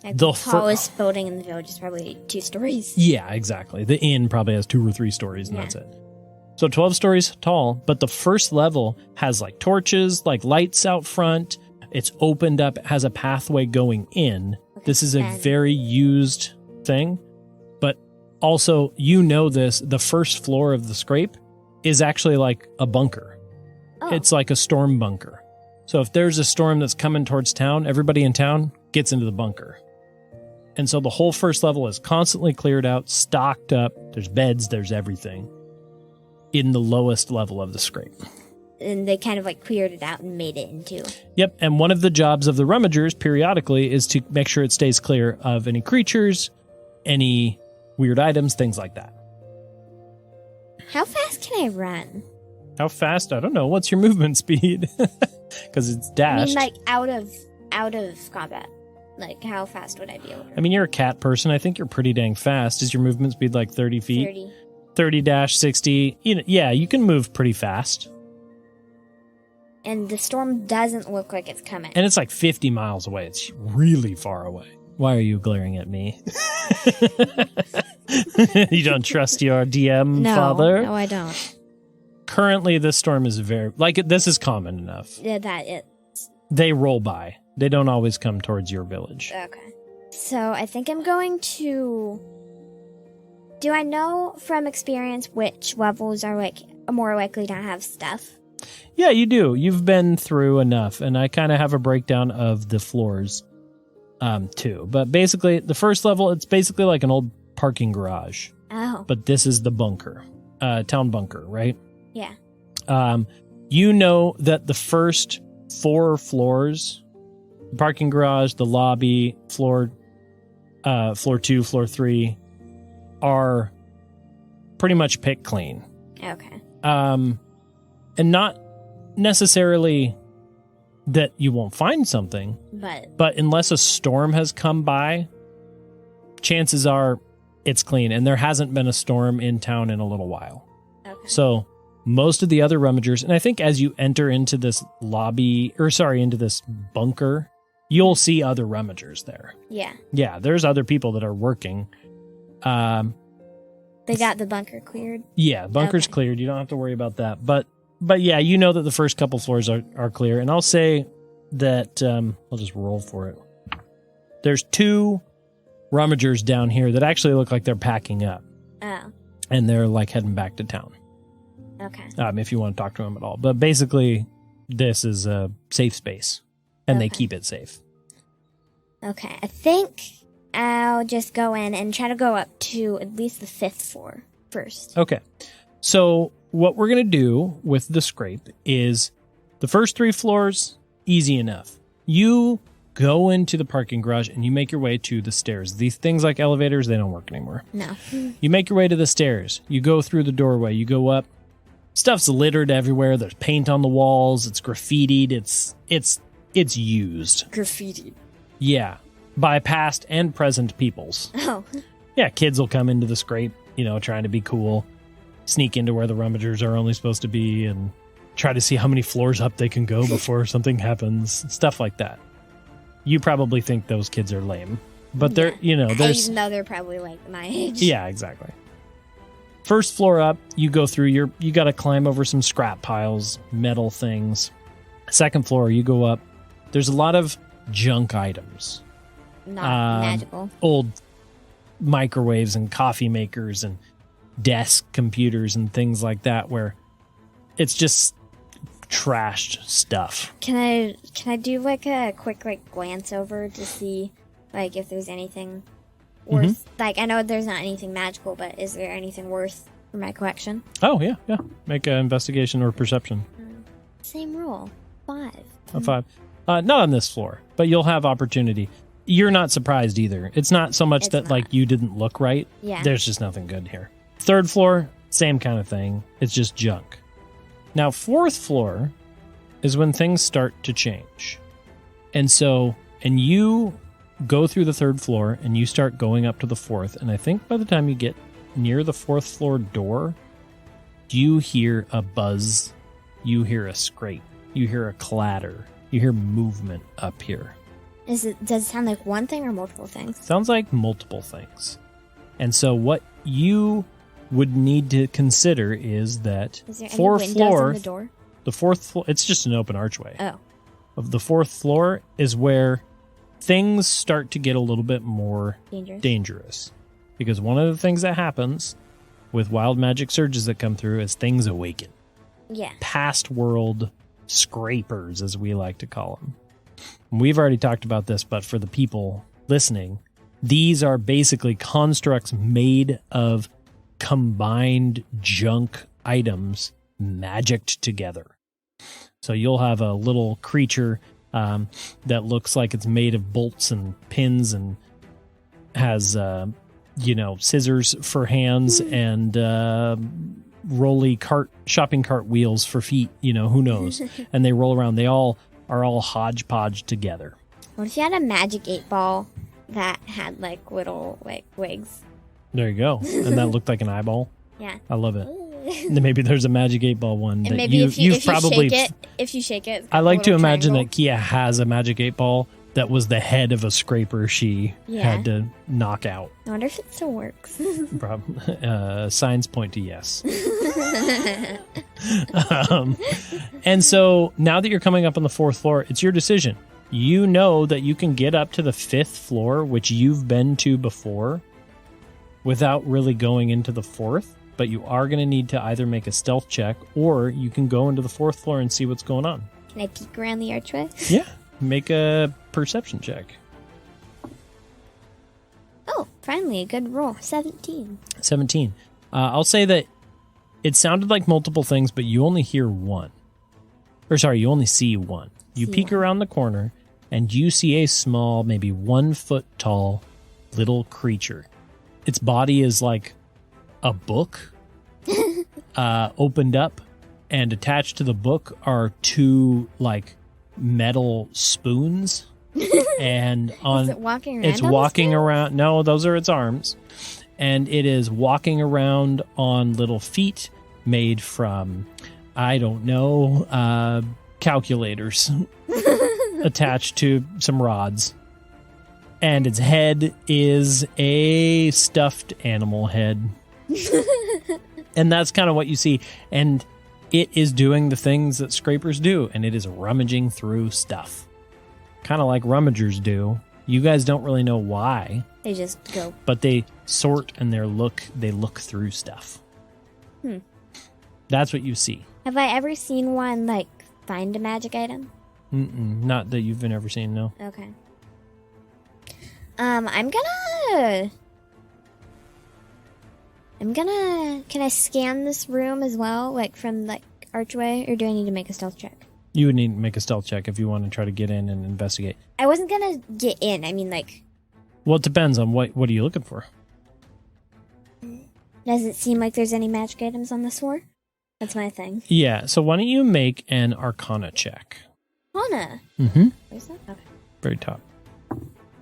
Speaker 3: Like the tallest building in the village is probably 2 stories.
Speaker 2: Yeah, exactly. The inn probably has 2 or 3 stories, and that's it. So 12 stories tall, but the first level has like torches, like lights out front. It's opened up, it has a pathway going in. Okay, this is a very used thing. But also, the first floor of the scrape is actually like a bunker. Oh. It's like a storm bunker. So if there's a storm that's coming towards town, everybody in town gets into the bunker. And so the whole first level is constantly cleared out, stocked up. There's beds, there's everything in the lowest level of the scrape.
Speaker 3: And they kind of like cleared it out and made it into.
Speaker 2: Yep. And one of the jobs of the rummagers periodically is to make sure it stays clear of any creatures, any weird items, things like that.
Speaker 3: How fast can I run?
Speaker 2: How fast? I don't know. What's your movement speed? Because it's dashed.
Speaker 3: I mean, like out of combat. Like, how fast would I be able to run?
Speaker 2: I mean, you're a cat person. I think you're pretty dang fast. Is your movement speed like 30 feet? 30-60. Yeah, you can move pretty fast.
Speaker 3: And the storm doesn't look like it's coming.
Speaker 2: And it's like 50 miles away. It's really far away. Why are you glaring at me? You don't trust your DM, father?
Speaker 3: No, I don't.
Speaker 2: Currently, this storm is this is common enough.
Speaker 3: Yeah, that it.
Speaker 2: They roll by. They don't always come towards your village.
Speaker 3: Okay. So I think I'm going to... Do I know from experience which levels are more likely to have stuff?
Speaker 2: Yeah, you do. You've been through enough, and I kind of have a breakdown of the floors too. But basically, the first level, it's basically like an old parking garage.
Speaker 3: Oh.
Speaker 2: But this is the bunker, town bunker, right?
Speaker 3: Yeah.
Speaker 2: You know that the first 4 floors, the parking garage, the lobby, floor 2, floor 3, are pretty much picked clean.
Speaker 3: Okay.
Speaker 2: And not necessarily that you won't find something, but unless a storm has come by, chances are it's clean, and there hasn't been a storm in town in a little while.
Speaker 3: Okay.
Speaker 2: So most of the other rummagers, and I think as you enter into this into this bunker, you'll see other rummagers there.
Speaker 3: Yeah.
Speaker 2: Yeah, there's other people that are working.
Speaker 3: They got the bunker cleared?
Speaker 2: Yeah, bunker's cleared. You don't have to worry about that. But yeah, you know that the first couple floors are clear. And I'll say that, I'll just roll for it. There's 2 rummagers down here that actually look like they're packing up.
Speaker 3: Oh.
Speaker 2: And they're like heading back to town.
Speaker 3: Okay.
Speaker 2: If you want to talk to them at all. But basically, this is a safe space. And they keep it safe.
Speaker 3: Okay. I think I'll just go in and try to go up to at least the 5th floor first.
Speaker 2: Okay. So what we're going to do with the scrape is the first 3 floors, easy enough. You go into the parking garage and you make your way to the stairs. These things like elevators, they don't work anymore.
Speaker 3: No.
Speaker 2: You make your way to the stairs. You go through the doorway. You go up. Stuff's littered everywhere. There's paint on the walls. It's graffitied. It's used.
Speaker 3: Graffitied.
Speaker 2: Yeah. By past and present peoples.
Speaker 3: Oh.
Speaker 2: Yeah, kids will come into the scrape, trying to be cool. Sneak into where the rummagers are only supposed to be and try to see how many floors up they can go before something happens. Stuff like that. You probably think those kids are lame. But they're, there's...
Speaker 3: Even though they're probably like my age.
Speaker 2: Yeah, exactly. First floor up, you go through you got to climb over some scrap piles, metal things. Second floor, you go up. There's a lot of junk items.
Speaker 3: Not magical.
Speaker 2: Old microwaves and coffee makers and desk computers and things like that where it's just trashed stuff.
Speaker 3: Can I do like a quick glance over to see like if there's anything worth like I know there's not anything magical, but is there anything worth for my collection?
Speaker 2: Oh yeah. Make an investigation or perception.
Speaker 3: Same roll. 5.
Speaker 2: A 5. Not on this floor, but you'll have opportunity. You're not surprised either. It's not so much that like you didn't look right.
Speaker 3: Yeah.
Speaker 2: There's just nothing good here. Third floor, same kind of thing. It's just junk. Now, fourth floor is when things start to change. And you go through the third floor and you start going up to the fourth. And I think by the time you get near the fourth floor door, you hear a buzz. You hear a scrape. You hear a clatter. You hear movement up here.
Speaker 3: Does it sound like one thing or multiple things?
Speaker 2: Sounds like multiple things. And so what you would need to consider is that
Speaker 3: is there any windows on the door?
Speaker 2: The fourth floor, it's just an open archway.
Speaker 3: Oh.
Speaker 2: Of the fourth floor is where things start to get a little bit more dangerous. Because one of the things that happens with wild magic surges that come through is things awaken.
Speaker 3: Yeah.
Speaker 2: Past world scrapers, as we like to call them. We've already talked about this, but for the people listening, these are basically constructs made of combined junk items magicked together. So you'll have a little creature that looks like it's made of bolts and pins and has, scissors for hands and shopping cart wheels for feet. Who knows? And they roll around. They all are all hodgepodge together.
Speaker 3: What if you had a magic 8-ball that had like little like wigs?
Speaker 2: There you go. And that looked like an eyeball.
Speaker 3: Yeah.
Speaker 2: I love it. Maybe there's a magic 8-ball one that
Speaker 3: and maybe if you shake it.
Speaker 2: I like to imagine that Kia has a magic 8-ball that was the head of a scraper she had to knock out.
Speaker 3: I wonder if it still works.
Speaker 2: Signs point to yes. And so now that you're coming up on the fourth floor, it's your decision. You know that you can get up to the fifth floor, which you've been to before, without really going into the fourth. But you are going to need to either make a stealth check, or you can go into the fourth floor and see what's going on.
Speaker 3: Can I peek around the archway?
Speaker 2: Yeah. Make a perception check.
Speaker 3: Oh, finally, a good roll. 17.
Speaker 2: 17. I'll say that it sounded like multiple things, but you only hear one. You only see one. You peek around the corner, and you see a small, maybe 1 foot tall little creature. Its body is like a book opened up, and attached to the book are 2 like metal spoons. And
Speaker 3: is it walking around?
Speaker 2: It's walking around. No, those are its arms. And it is walking around on little feet made from, I don't know, calculators attached to some rods. And its head is a stuffed animal head. And that's kind of what you see. And it is doing the things that scrapers do, and it is rummaging through stuff. Kind of like rummagers do. You guys don't really know why.
Speaker 3: They just go.
Speaker 2: But they sort and they look through stuff. That's what you see.
Speaker 3: Have I ever seen one, like, find a magic item?
Speaker 2: Not that you've ever seen, no.
Speaker 3: Okay. Can I scan this room as well, like from like archway, or do I need to make a stealth check?
Speaker 2: You would need to make a stealth check if you want to try to get in and investigate.
Speaker 3: I wasn't gonna get in. I mean, like.
Speaker 2: Well, it depends on what are you looking for.
Speaker 3: Does it seem like there's any magic items on this floor? That's my thing.
Speaker 2: Yeah. So why don't you make an Arcana check?
Speaker 3: Arcana.
Speaker 2: Mm-hmm.
Speaker 3: Where's that? Okay.
Speaker 2: Very top.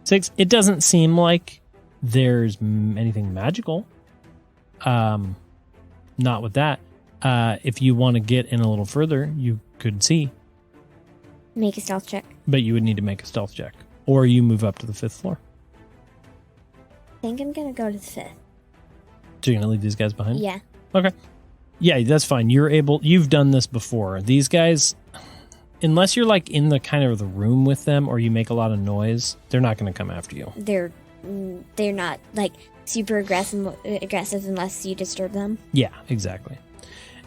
Speaker 2: 6. It doesn't seem like there's anything magical. Not with that. If you want to get in a little further, you could see.
Speaker 3: Make a stealth check.
Speaker 2: But you would need to make a stealth check. Or you move up to the 5th floor.
Speaker 3: I think I'm going to go to the 5th.
Speaker 2: So you're going to leave these guys behind?
Speaker 3: Yeah.
Speaker 2: Okay. Yeah, that's fine. You've done this before. These guys, unless you're like in the kind of the room with them or you make a lot of noise, they're not going to come after you.
Speaker 3: They're not like super aggressive unless you disturb them.
Speaker 2: Yeah, exactly.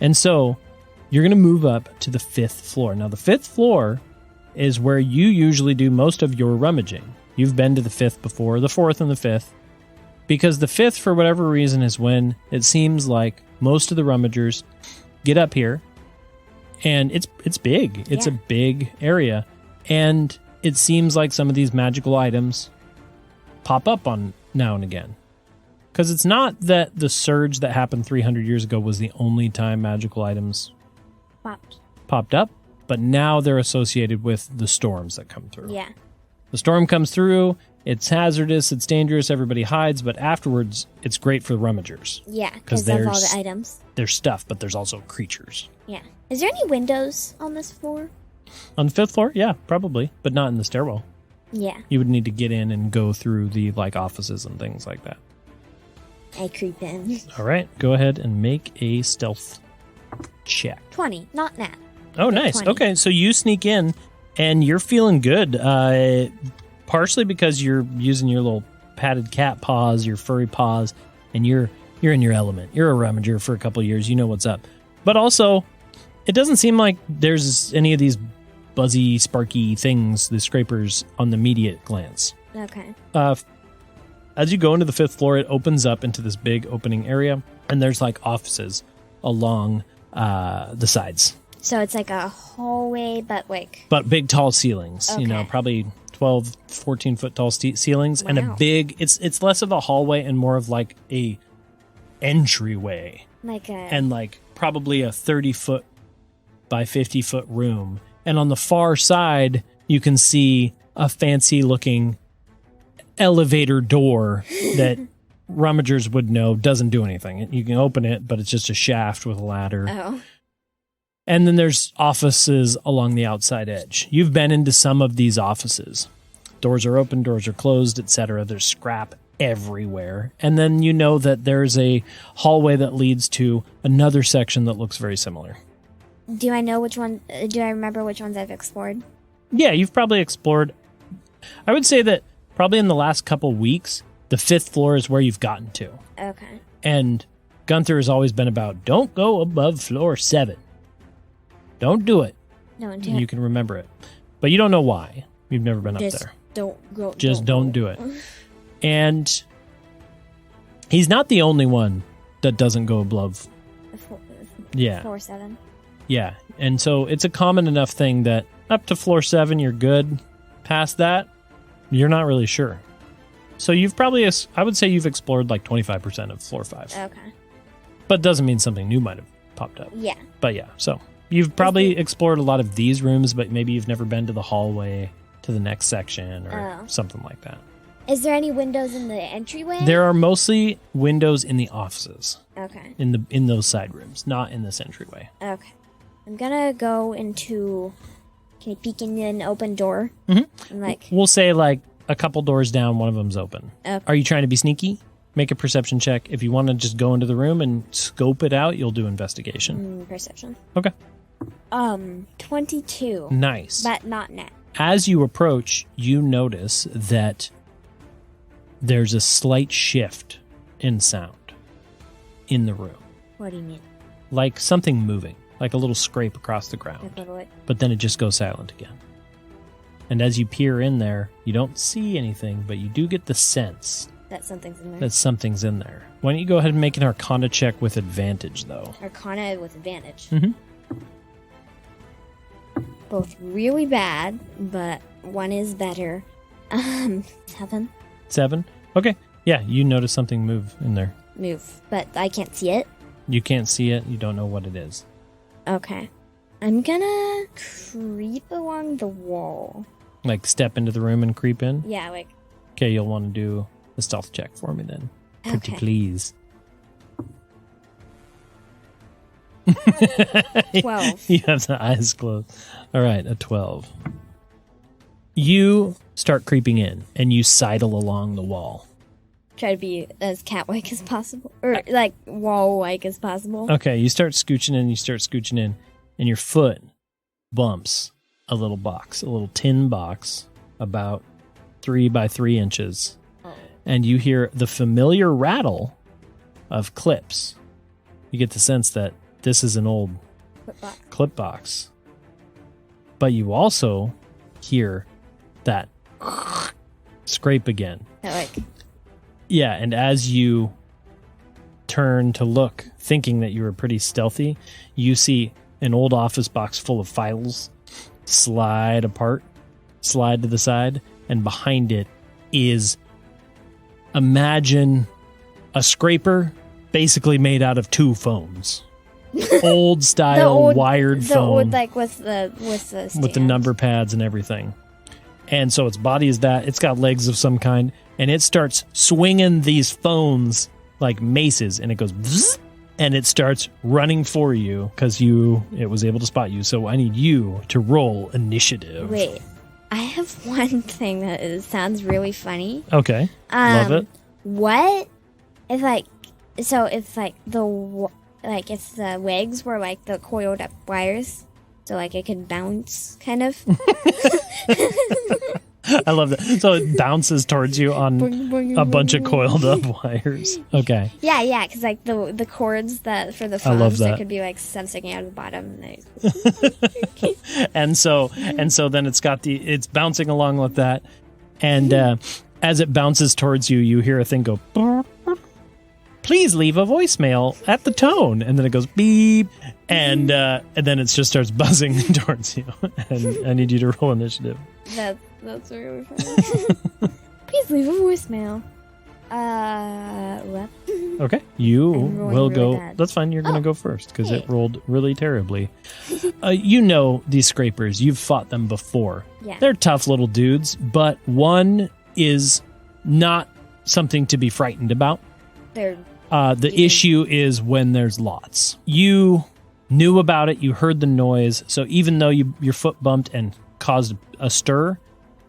Speaker 2: And so you're going to move up to the 5th floor. Now, the 5th floor is where you usually do most of your rummaging. You've been to the 5th before, the 4th and the 5th. Because the 5th, for whatever reason, is when it seems like most of the rummagers get up here. And it's big. It's a big area. And it seems like some of these magical items pop up on now and again. Because it's not that the surge that happened 300 years ago was the only time magical items popped up. But now they're associated with the storms that come through.
Speaker 3: Yeah.
Speaker 2: The storm comes through. It's hazardous. It's dangerous. Everybody hides. But afterwards, it's great for the rummagers.
Speaker 3: Yeah, because of all the items.
Speaker 2: There's stuff, but there's also creatures.
Speaker 3: Yeah. Is there any windows on this floor?
Speaker 2: On the 5th floor? Yeah, probably. But not in the stairwell.
Speaker 3: Yeah.
Speaker 2: You would need to get in and go through the offices and things like that.
Speaker 3: I creep in.
Speaker 2: All right. Go ahead and make a stealth check.
Speaker 3: 20, not nat.
Speaker 2: Oh, nice.
Speaker 3: 20.
Speaker 2: Okay, so you sneak in, and you're feeling good. Partially because you're using your little padded cat paws, your furry paws, and you're in your element. You're a rummager for a couple of years. You know what's up. But also, it doesn't seem like there's any of these buzzy, sparky things, the scrapers, on the immediate glance.
Speaker 3: Okay.
Speaker 2: As you go into the 5th floor, it opens up into this big opening area, and there's offices along the sides.
Speaker 3: So it's like a hallway, but
Speaker 2: But big, tall ceilings.
Speaker 3: Okay.
Speaker 2: Probably 12, 14-foot tall ceilings.
Speaker 3: Wow.
Speaker 2: And a big, it's less of a hallway and more of a entryway. And probably a 30-foot by 50-foot room. And on the far side, you can see a fancy-looking elevator door that rummagers would know doesn't do anything. You can open it, but it's just a shaft with a ladder.
Speaker 3: Oh.
Speaker 2: And then there's offices along the outside edge. You've been into some of these offices. Doors are open, doors are closed, etc. There's scrap everywhere. And then you know that there's a hallway that leads to another section that looks very similar.
Speaker 3: Do I know which one? Do I remember which ones I've explored?
Speaker 2: Yeah, you've probably explored. I would say that probably in the last couple weeks, the 5th floor is where you've gotten to.
Speaker 3: Okay.
Speaker 2: And Gunther has always been about, don't go above floor 7. Don't do it.
Speaker 3: Don't do
Speaker 2: You
Speaker 3: it.
Speaker 2: can remember it. But you don't know why. You've never been up there. Don't do it. And he's not the only one that doesn't go above. Yeah.
Speaker 3: Floor 7.
Speaker 2: Yeah. And so it's a common enough thing that up to floor 7, you're good. Past that, you're not really sure. So you've probably, I would say you've explored 25% of floor 5.
Speaker 3: Okay.
Speaker 2: But doesn't mean something new might have popped up.
Speaker 3: Yeah.
Speaker 2: But yeah, so you've probably explored a lot of these rooms, but maybe you've never been to the hallway to the next section or something like that.
Speaker 3: Is there any windows in the entryway?
Speaker 2: There are mostly windows in the offices.
Speaker 3: Okay.
Speaker 2: In those side rooms, not in this entryway.
Speaker 3: Okay. I'm gonna go into. Can you peek in an open door?
Speaker 2: Mm-hmm.
Speaker 3: And
Speaker 2: we'll say a couple doors down, one of them's open.
Speaker 3: Okay.
Speaker 2: Are you trying to be sneaky? Make a perception check. If you want to just go into the room and scope it out, you'll do investigation.
Speaker 3: Perception.
Speaker 2: Okay.
Speaker 3: 22.
Speaker 2: Nice.
Speaker 3: But not net.
Speaker 2: As you approach, you notice that there's a slight shift in sound in the room.
Speaker 3: What do you mean?
Speaker 2: Like something moving, like a little scrape across the ground. But then it just goes silent again. And as you peer in there, you don't see anything, but you do get the sense
Speaker 3: that something's in there.
Speaker 2: that something's in there. Why don't you go ahead and make an Arcana check with advantage, though?
Speaker 3: Arcana with advantage.
Speaker 2: Mm-hmm.
Speaker 3: Both really bad, but one is better. 7.
Speaker 2: 7? Okay. Yeah, you notice something move in there.
Speaker 3: Move, but I can't see it.
Speaker 2: You can't see it. You don't know what it is.
Speaker 3: Okay. I'm gonna creep along the wall.
Speaker 2: Step into the room and creep in?
Speaker 3: Yeah,
Speaker 2: Okay, you'll want to do a stealth check for me then. Pretty
Speaker 3: Okay.
Speaker 2: please.
Speaker 3: 12.
Speaker 2: You have the eyes closed. All right, a 12. You start creeping in, and you sidle along the wall.
Speaker 3: try to be as cat-like as possible. Or, like, wall-like as possible.
Speaker 2: Okay, you start scooching in, and your foot bumps a little box, a little tin box, about 3 by 3 inches. Oh. And you hear the familiar rattle of clips. You get the sense that this is an old clip box. But you also hear that scrape again. Yeah, and as you turn to look, thinking that you were pretty stealthy, you see an old office box full of files slide apart, slide to the side, and behind it is, imagine a scraper basically made out of 2 phones. Old style wired phone.
Speaker 3: Old, like with the
Speaker 2: number pads and everything. And so its body is that. It's got legs of some kind, and it starts swinging these phones like maces, and it goes bzzz, and it starts running for you because it was able to spot you. So I need you to roll initiative.
Speaker 3: Wait, I have one thing that sounds really funny.
Speaker 2: Okay, love it.
Speaker 3: What if if the legs were like the coiled up wires, so like it could bounce, kind of.
Speaker 2: I love that. So it bounces towards you on a bunch of coiled up wires. Okay.
Speaker 3: Yeah, because like the cords that for the phones that could be like some sticking out of the bottom.
Speaker 2: And so then it's bouncing along like that, and as it bounces towards you, you hear a thing go. Please leave a voicemail at the tone, and then it goes beep, and then it just starts buzzing towards you. And I need you to roll initiative.
Speaker 3: That's really funny. Please leave a voicemail. Left.
Speaker 2: Okay, you will go.
Speaker 3: Bad.
Speaker 2: That's fine. You're going to go first because it rolled really terribly. You know these scrapers. You've fought them before.
Speaker 3: Yeah.
Speaker 2: They're tough little dudes, but one is not something to be frightened about. The issue is when there's lots. You knew about it. You heard the noise. So even though your foot bumped and caused a stir,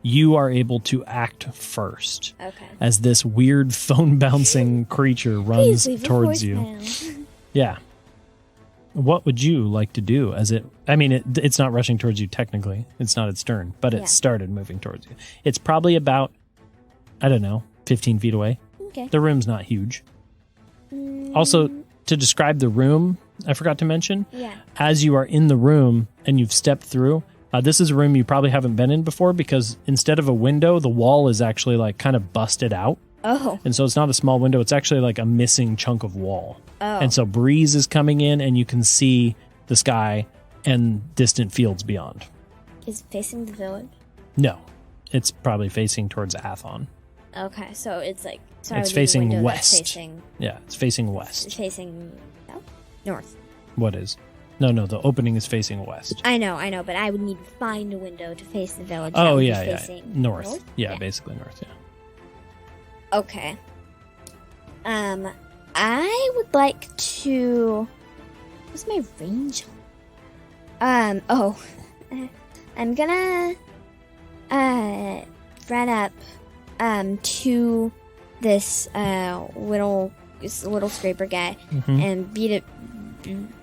Speaker 2: you are able to act first. Okay. As this weird phone bouncing creature runs towards you. Yeah. What would you like to do as it's not rushing towards you technically. It's not its turn, but it started moving towards you. It's probably about, 15 feet away. Okay. The room's not huge. Also, to describe the room, I forgot to mention, as you are in the room and you've stepped through, this is a room you probably haven't been in before because instead of a window, the wall is actually like kind of busted out. Oh. And so it's not a small window. It's actually like a missing chunk of wall. Oh. And so breeze is coming in and you can see the sky and distant fields beyond.
Speaker 3: Is it facing the village?
Speaker 2: No. It's probably facing towards Athon.
Speaker 3: Okay, so it's like...
Speaker 2: It's facing west. Yeah, it's facing west.
Speaker 3: It's facing south? North.
Speaker 2: What is? No, the opening is facing west.
Speaker 3: I know, but I would need to find a window to face the village.
Speaker 2: Oh, yeah. North. Yeah, basically north, yeah.
Speaker 3: Okay. I would like to... What's my range? I'm gonna run up to this little scraper guy and beat it,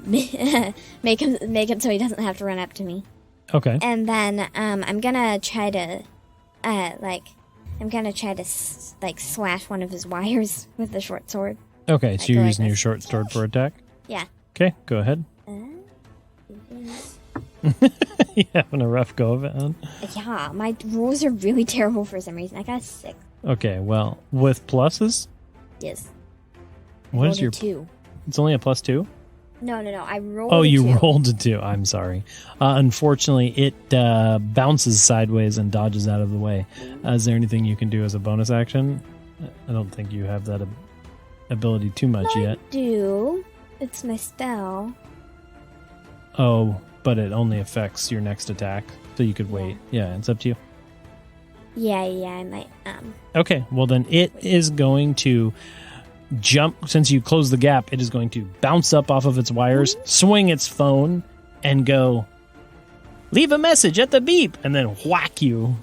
Speaker 3: make him so he doesn't have to run up to me.
Speaker 2: Okay.
Speaker 3: And then I'm gonna try to slash one of his wires with the short sword.
Speaker 2: Okay, so you're using your short sword for attack?
Speaker 3: Yeah.
Speaker 2: Okay, go ahead. You having a rough go of it, huh?
Speaker 3: Yeah, my rolls are really terrible for some reason. I got a 6.
Speaker 2: Okay, well, with pluses?
Speaker 3: Yes.
Speaker 2: What is your
Speaker 3: 2?
Speaker 2: It's only a +2?
Speaker 3: No. I rolled.
Speaker 2: Oh, you rolled a 2. I'm sorry. Unfortunately, it bounces sideways and dodges out of the way. Is there anything you can do as a bonus action? I don't think you have that ability too much yet.
Speaker 3: I do. It's my spell.
Speaker 2: Oh, but it only affects your next attack, so you could wait. Yeah, it's up to you.
Speaker 3: Yeah, I might.
Speaker 2: Okay, well then it is going to jump. Since you closed the gap, it is going to bounce up off of its wires, swing its phone, and go, leave a message at the beep, and then whack you.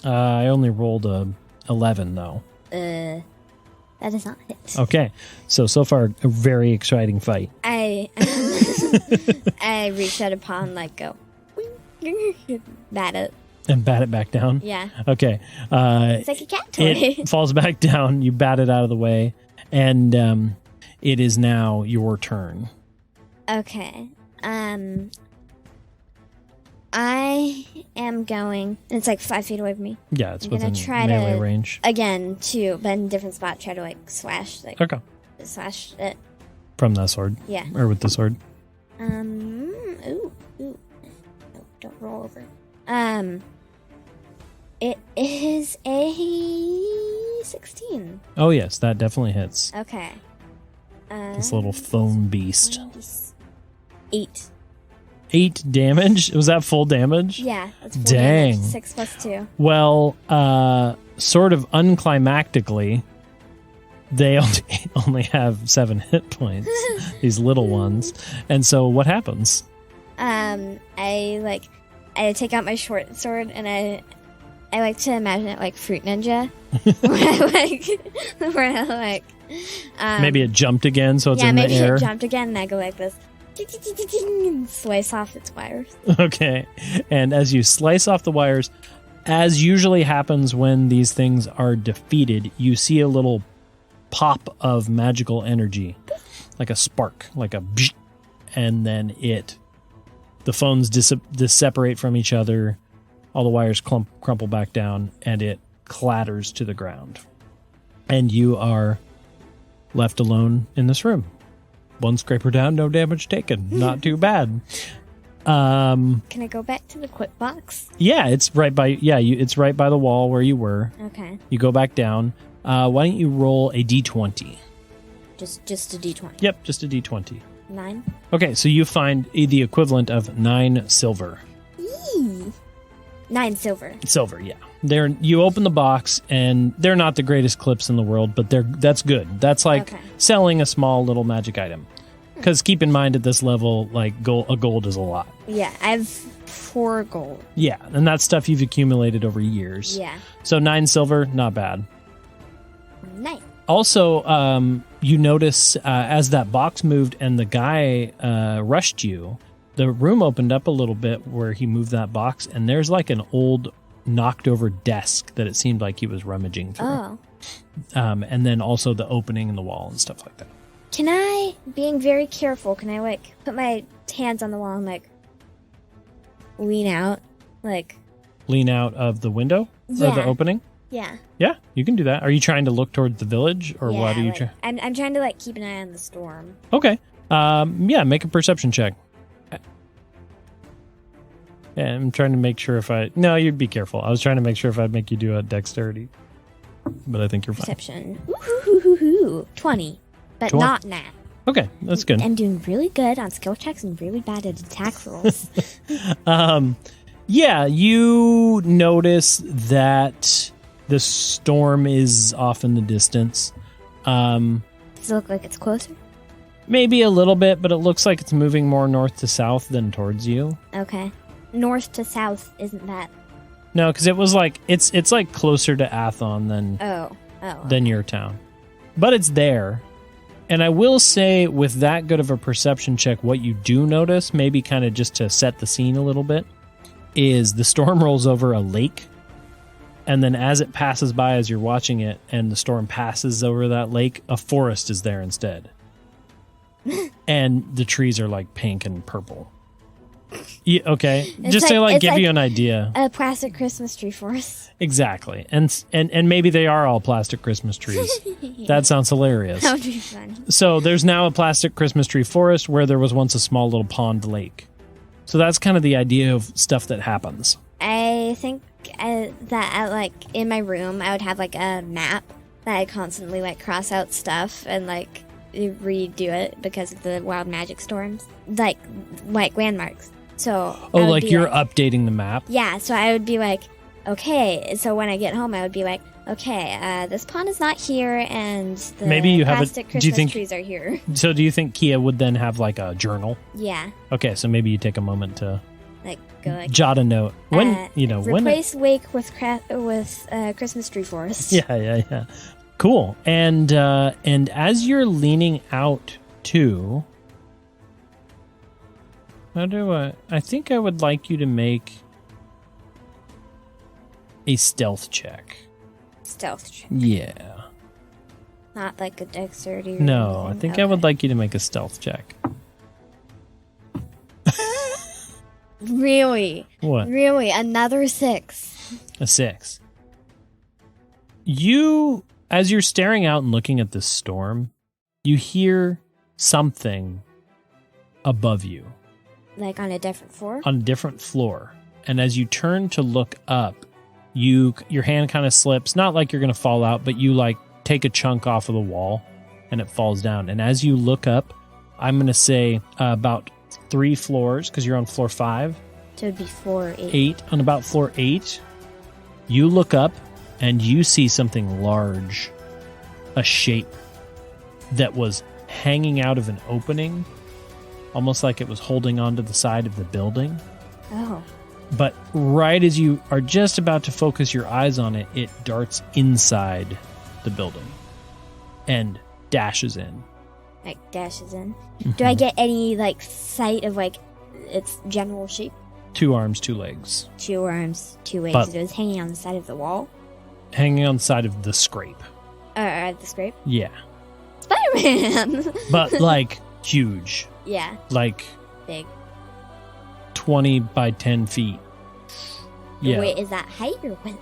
Speaker 2: I only rolled a 11, though.
Speaker 3: That does not hit.
Speaker 2: Okay. So far, a very exciting fight.
Speaker 3: I reach out a paw and like go bat it.
Speaker 2: And bat it back down?
Speaker 3: Yeah.
Speaker 2: Okay.
Speaker 3: It's like a cat toy.
Speaker 2: It falls back down. You bat it out of the way. And it is now your turn.
Speaker 3: Okay. I am going. It's like 5 feet away from me.
Speaker 2: Yeah, it's
Speaker 3: I'm gonna
Speaker 2: within
Speaker 3: try
Speaker 2: melee
Speaker 3: to,
Speaker 2: range.
Speaker 3: Again, too, but in a different spot. Try to like slash,
Speaker 2: Okay.
Speaker 3: slash it.
Speaker 2: From that sword.
Speaker 3: Yeah.
Speaker 2: Or with the sword.
Speaker 3: Ooh. No, don't roll over. It is a 16.
Speaker 2: Oh yes, that definitely hits.
Speaker 3: Okay.
Speaker 2: This little foam beast.
Speaker 3: 8.
Speaker 2: 8 damage? Was that full damage?
Speaker 3: Yeah, that's 4
Speaker 2: Dang.
Speaker 3: damage. 6 plus 2.
Speaker 2: Well, sort of unclimactically, they only have 7 hit points, these little ones. And so what happens?
Speaker 3: I take out my short sword and I like to imagine it like Fruit Ninja. where I like
Speaker 2: Maybe it jumped again, so it's in the air.
Speaker 3: Yeah, maybe it jumped again and I go like this. And slice off its wires.
Speaker 2: Okay. And as you slice off the wires, as usually happens when these things are defeated, you see a little pop of magical energy, like a spark, like a bzz, and then the phones separate from each other, all the wires crumple back down, and it clatters to the ground. And you are left alone in this room. 1 scraper down, no damage taken. Not too bad.
Speaker 3: Can I go back to the quit box?
Speaker 2: Yeah, it's right by it's right by the wall where you were.
Speaker 3: Okay.
Speaker 2: You go back down. Why don't you roll a d20?
Speaker 3: Just a d20.
Speaker 2: Yep, just a d20.
Speaker 3: 9.
Speaker 2: Okay, so you find the equivalent of 9 silver.
Speaker 3: Eee. 9 silver.
Speaker 2: Silver, yeah. You open the box, and they're not the greatest clips in the world, but that's good. That's like selling a small little magic item. Because keep in mind, at this level, like a gold is a lot.
Speaker 3: Yeah, I have 4 gold.
Speaker 2: Yeah, and that's stuff you've accumulated over years.
Speaker 3: Yeah.
Speaker 2: So 9 silver, not bad.
Speaker 3: 9.
Speaker 2: Also, you notice as that box moved and the guy rushed you, the room opened up a little bit where he moved that box, and there's like an old knocked over desk that it seemed like he was rummaging through.
Speaker 3: Oh.
Speaker 2: And then also the opening in the wall and stuff like that.
Speaker 3: Can I, being very careful, can I like put my hands on the wall and like lean out? Like
Speaker 2: Lean out of the window?
Speaker 3: Yeah.
Speaker 2: Or the opening?
Speaker 3: Yeah.
Speaker 2: Yeah, you can do that. Are you trying to look towards the village, or
Speaker 3: Yeah,
Speaker 2: what are you
Speaker 3: like,
Speaker 2: trying?
Speaker 3: I'm trying to like keep an eye on the storm.
Speaker 2: Okay. Yeah, make a perception check. Yeah, I'm trying to make sure No, you'd be careful. I was trying to make sure if I'd make you do a dexterity. But I think you're fine.
Speaker 3: Perception. Ooh, 20. But
Speaker 2: 20.
Speaker 3: not nat.
Speaker 2: Okay, that's good.
Speaker 3: I'm doing really good on skill checks and really bad at attack rolls.
Speaker 2: Yeah, you notice that the storm is off in the distance.
Speaker 3: Does it look like it's closer?
Speaker 2: Maybe a little bit, but it looks like it's moving more north to south than towards you.
Speaker 3: Okay. North to south, isn't that?
Speaker 2: No, because it was like it's like closer to Athon than your town, but it's there. And I will say, with that good of a perception check, what you do notice, maybe kind of just to set the scene a little bit, is the storm rolls over a lake, and then as it passes by, as you're watching it, and the storm passes over that lake, a forest is there instead, and the trees are like pink and purple. Yeah, okay, just to like give you an idea.
Speaker 3: A plastic Christmas tree forest.
Speaker 2: Exactly, and maybe they are all plastic Christmas trees. That sounds hilarious.
Speaker 3: That would be fun.
Speaker 2: So there's now a plastic Christmas tree forest where there was once a small little pond lake. So that's kind of the idea of stuff that happens.
Speaker 3: I think that like in my room, I would have like a map that I constantly like cross out stuff and like redo it because of the wild magic storms, like landmarks. So
Speaker 2: like you're updating the map?
Speaker 3: Yeah, so I would be like, okay, so when I get home I would be like, okay, this pond is not here and the
Speaker 2: maybe you
Speaker 3: plastic
Speaker 2: have
Speaker 3: Christmas trees are here.
Speaker 2: So do you think Kia would then have like a journal?
Speaker 3: Yeah.
Speaker 2: Okay, so maybe you take a moment to
Speaker 3: like go like
Speaker 2: jot a note. When
Speaker 3: replace wake with Christmas tree forest.
Speaker 2: Yeah. Cool. And as you're leaning out too, I think I would like you to make a stealth check.
Speaker 3: Stealth check.
Speaker 2: Yeah.
Speaker 3: Not like a dexterity or
Speaker 2: No,
Speaker 3: anything.
Speaker 2: I think I would like you to make a stealth check.
Speaker 3: Really?
Speaker 2: What?
Speaker 3: Really? Another 6.
Speaker 2: A 6. You, as you're staring out and looking at this storm, you hear something above you.
Speaker 3: Like on a different floor?
Speaker 2: On a different floor. And as you turn to look up, your hand kind of slips. Not like you're going to fall out, but you like take a chunk off of the wall and it falls down. And as you look up, I'm going to say about 3 floors, because you're on floor 5.
Speaker 3: So it'd be floor 8.
Speaker 2: 8. On about floor 8, you look up and you see something large, a shape that was hanging out of an opening, almost like it was holding onto the side of the building.
Speaker 3: Oh.
Speaker 2: But right as you are just about to focus your eyes on it, it darts inside the building and dashes in.
Speaker 3: Like dashes in. Do I get any like sight of like its general shape?
Speaker 2: 2 arms, 2 legs.
Speaker 3: 2 arms, 2 legs.
Speaker 2: But-
Speaker 3: It was hanging on the side of the wall.
Speaker 2: Hanging on the side of the scrape.
Speaker 3: The scrape.
Speaker 2: Yeah.
Speaker 3: Spider-Man.
Speaker 2: But like huge.
Speaker 3: Yeah,
Speaker 2: Like
Speaker 3: big.
Speaker 2: 20 by 10 feet. Yeah.
Speaker 3: Wait, is that height or width?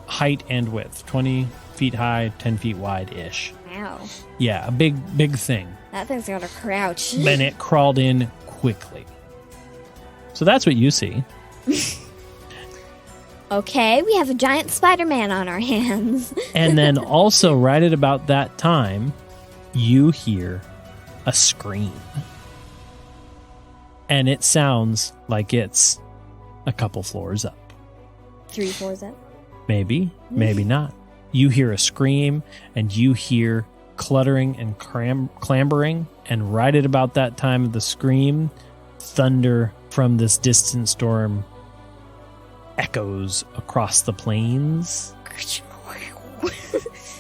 Speaker 2: Height and width. 20 feet high, 10 feet wide-ish.
Speaker 3: Wow,
Speaker 2: Yeah, a big thing.
Speaker 3: that thing's got to crouch.
Speaker 2: And it crawled in quickly. So that's what you see.
Speaker 3: Okay, we have a giant Spider-Man on our hands.
Speaker 2: And then also right at about that time, you hear a scream. And it sounds like it's a couple floors up.
Speaker 3: 3 floors up.
Speaker 2: Maybe, maybe not. You hear a scream and you hear cluttering and clambering. And right at about that time of the scream, thunder from this distant storm echoes across the plains.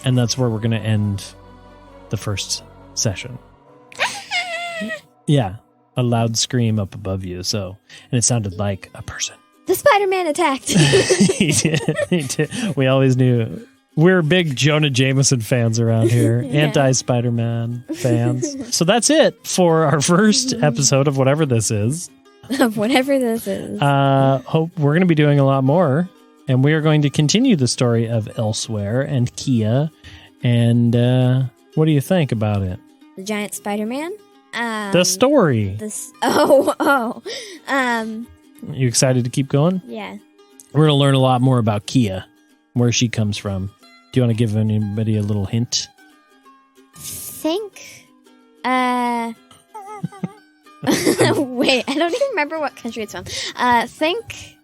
Speaker 2: And that's where we're going to end the first session. Yeah, a loud scream up above you. So, and it sounded like a person.
Speaker 3: The Spider-Man attacked.
Speaker 2: He did. He did. We always knew. We're big Jonah Jameson fans around here.
Speaker 3: Yeah.
Speaker 2: Anti-Spider-Man fans. So that's it for our first episode of whatever this is.
Speaker 3: Whatever this is.
Speaker 2: Hope we're going to be doing a lot more. And we are going to continue the story of Elsewhere and Kia. And what do you think about it?
Speaker 3: The giant Spider-Man.
Speaker 2: The story. You excited to keep going?
Speaker 3: Yeah.
Speaker 2: We're going to learn a lot more about Kia, where she comes from. Do you want to give anybody a little hint?
Speaker 3: Think. Wait, I don't even remember what country it's from. Think.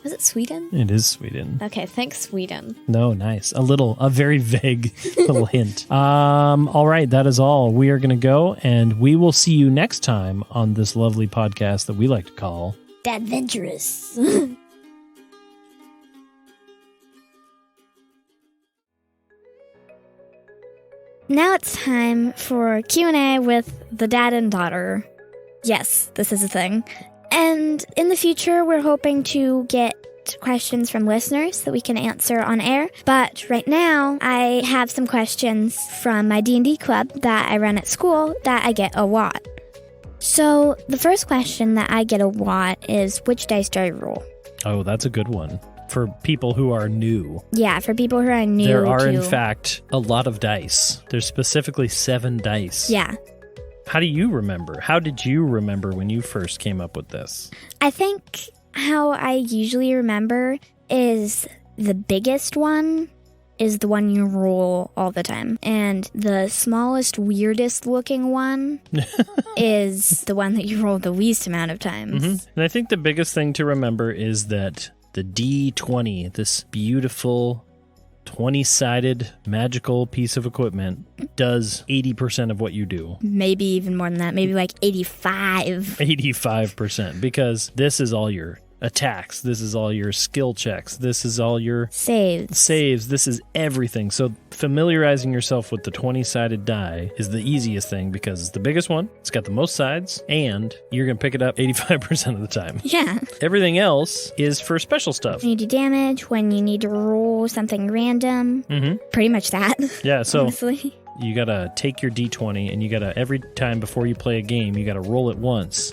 Speaker 3: Was it Sweden?
Speaker 2: It is Sweden.
Speaker 3: Okay, think Sweden.
Speaker 2: No, nice. A very vague little hint. All right, that is all. We are going to go, and we will see you next time on this lovely podcast that we like to call
Speaker 3: Adventurous. Now it's time for Q&A with the dad and daughter. Yes, this is a thing. And in the future, we're hoping to get questions from listeners that we can answer on air. But right now, I have some questions from my D&D club that I run at school that I get a lot. So the first question that I get a lot is, which dice do I roll?
Speaker 2: Oh, that's a good one. For people who are new.
Speaker 3: Yeah, for people who are new.
Speaker 2: There are, in fact, a lot of dice. There's specifically 7 dice.
Speaker 3: Yeah.
Speaker 2: How do you remember? How did you remember when you first came up with this?
Speaker 3: I think how I usually remember is the biggest one is the one you roll all the time. And the smallest, weirdest looking one is the one that you roll the least amount of times.
Speaker 2: Mm-hmm. And I think the biggest thing to remember is that the D20, this beautiful 20-sided magical piece of equipment, does 80% of what you do.
Speaker 3: Maybe even more than that. Maybe like 85.
Speaker 2: 85%, because this is all your attacks. This is all your skill checks. This is all your
Speaker 3: saves.
Speaker 2: This is everything. So familiarizing yourself with the 20-sided die is the easiest thing because it's the biggest one. It's got the most sides, and you're going to pick it up 85% of the time.
Speaker 3: Yeah.
Speaker 2: Everything else is for special stuff.
Speaker 3: When you do damage, when you need to roll something random. Pretty much that.
Speaker 2: Yeah, so
Speaker 3: honestly.
Speaker 2: You got to take your D20, and you got to, every time before you play a game, you got to roll it once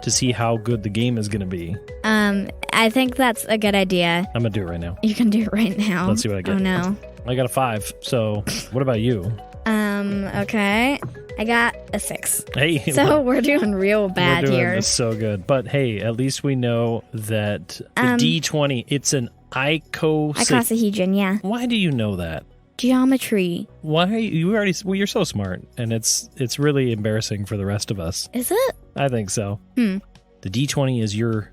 Speaker 2: to see how good the game is going to be.
Speaker 3: I think that's a good idea.
Speaker 2: I'm going to do it right now.
Speaker 3: You can do it right now.
Speaker 2: Let's see what I get.
Speaker 3: Oh, no.
Speaker 2: I got a 5, so what about you?
Speaker 3: Okay. I got a 6.
Speaker 2: Hey.
Speaker 3: So we're doing real bad
Speaker 2: we're doing
Speaker 3: here.
Speaker 2: This so good. But hey, at least we know that the D20, it's an
Speaker 3: icosahedron, yeah.
Speaker 2: Why do you know that?
Speaker 3: Geometry.
Speaker 2: Why you're so smart, and it's really embarrassing for the rest of us.
Speaker 3: Is it?
Speaker 2: I think so. The D20 is your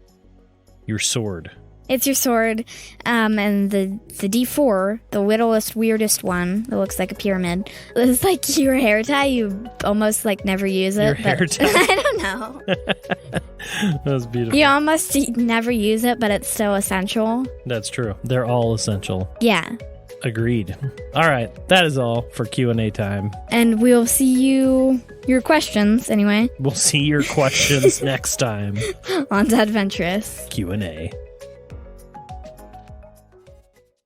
Speaker 2: sword.
Speaker 3: It's your sword, and the D4, the littlest, weirdest one that looks like a pyramid, is like your hair tie. You almost like never use it.
Speaker 2: Your hair tie?
Speaker 3: I don't know.
Speaker 2: That was beautiful.
Speaker 3: You almost never use it, but it's still essential.
Speaker 2: That's true. They're all essential.
Speaker 3: Yeah.
Speaker 2: Agreed. All right, that is all for Q&A time.
Speaker 3: And we'll see your questions anyway.
Speaker 2: We'll see your questions next time
Speaker 3: on Adventurous
Speaker 2: Q&A.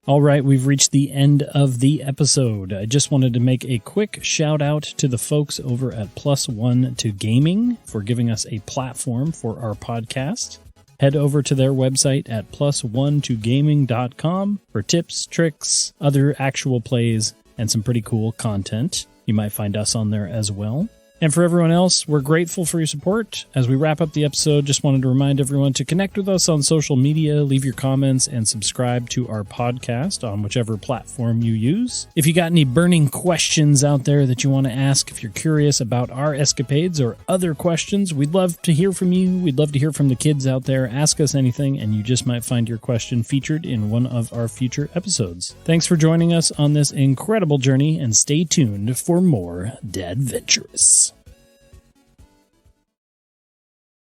Speaker 2: All right, we've reached the end of the episode. I just wanted to make a quick shout out to the folks over at Plus One to Gaming for giving us a platform for our podcast. Head over to their website at plus1togaming.com for tips, tricks, other actual plays, and some pretty cool content. You might find us on there as well. And for everyone else, we're grateful for your support. As we wrap up the episode, just wanted to remind everyone to connect with us on social media, leave your comments, and subscribe to our podcast on whichever platform you use. If you got any burning questions out there that you want to ask, if you're curious about our escapades or other questions, we'd love to hear from you. We'd love to hear from the kids out there. Ask us anything, and you just might find your question featured in one of our future episodes. Thanks for joining us on this incredible journey, and stay tuned for more Dadventurous.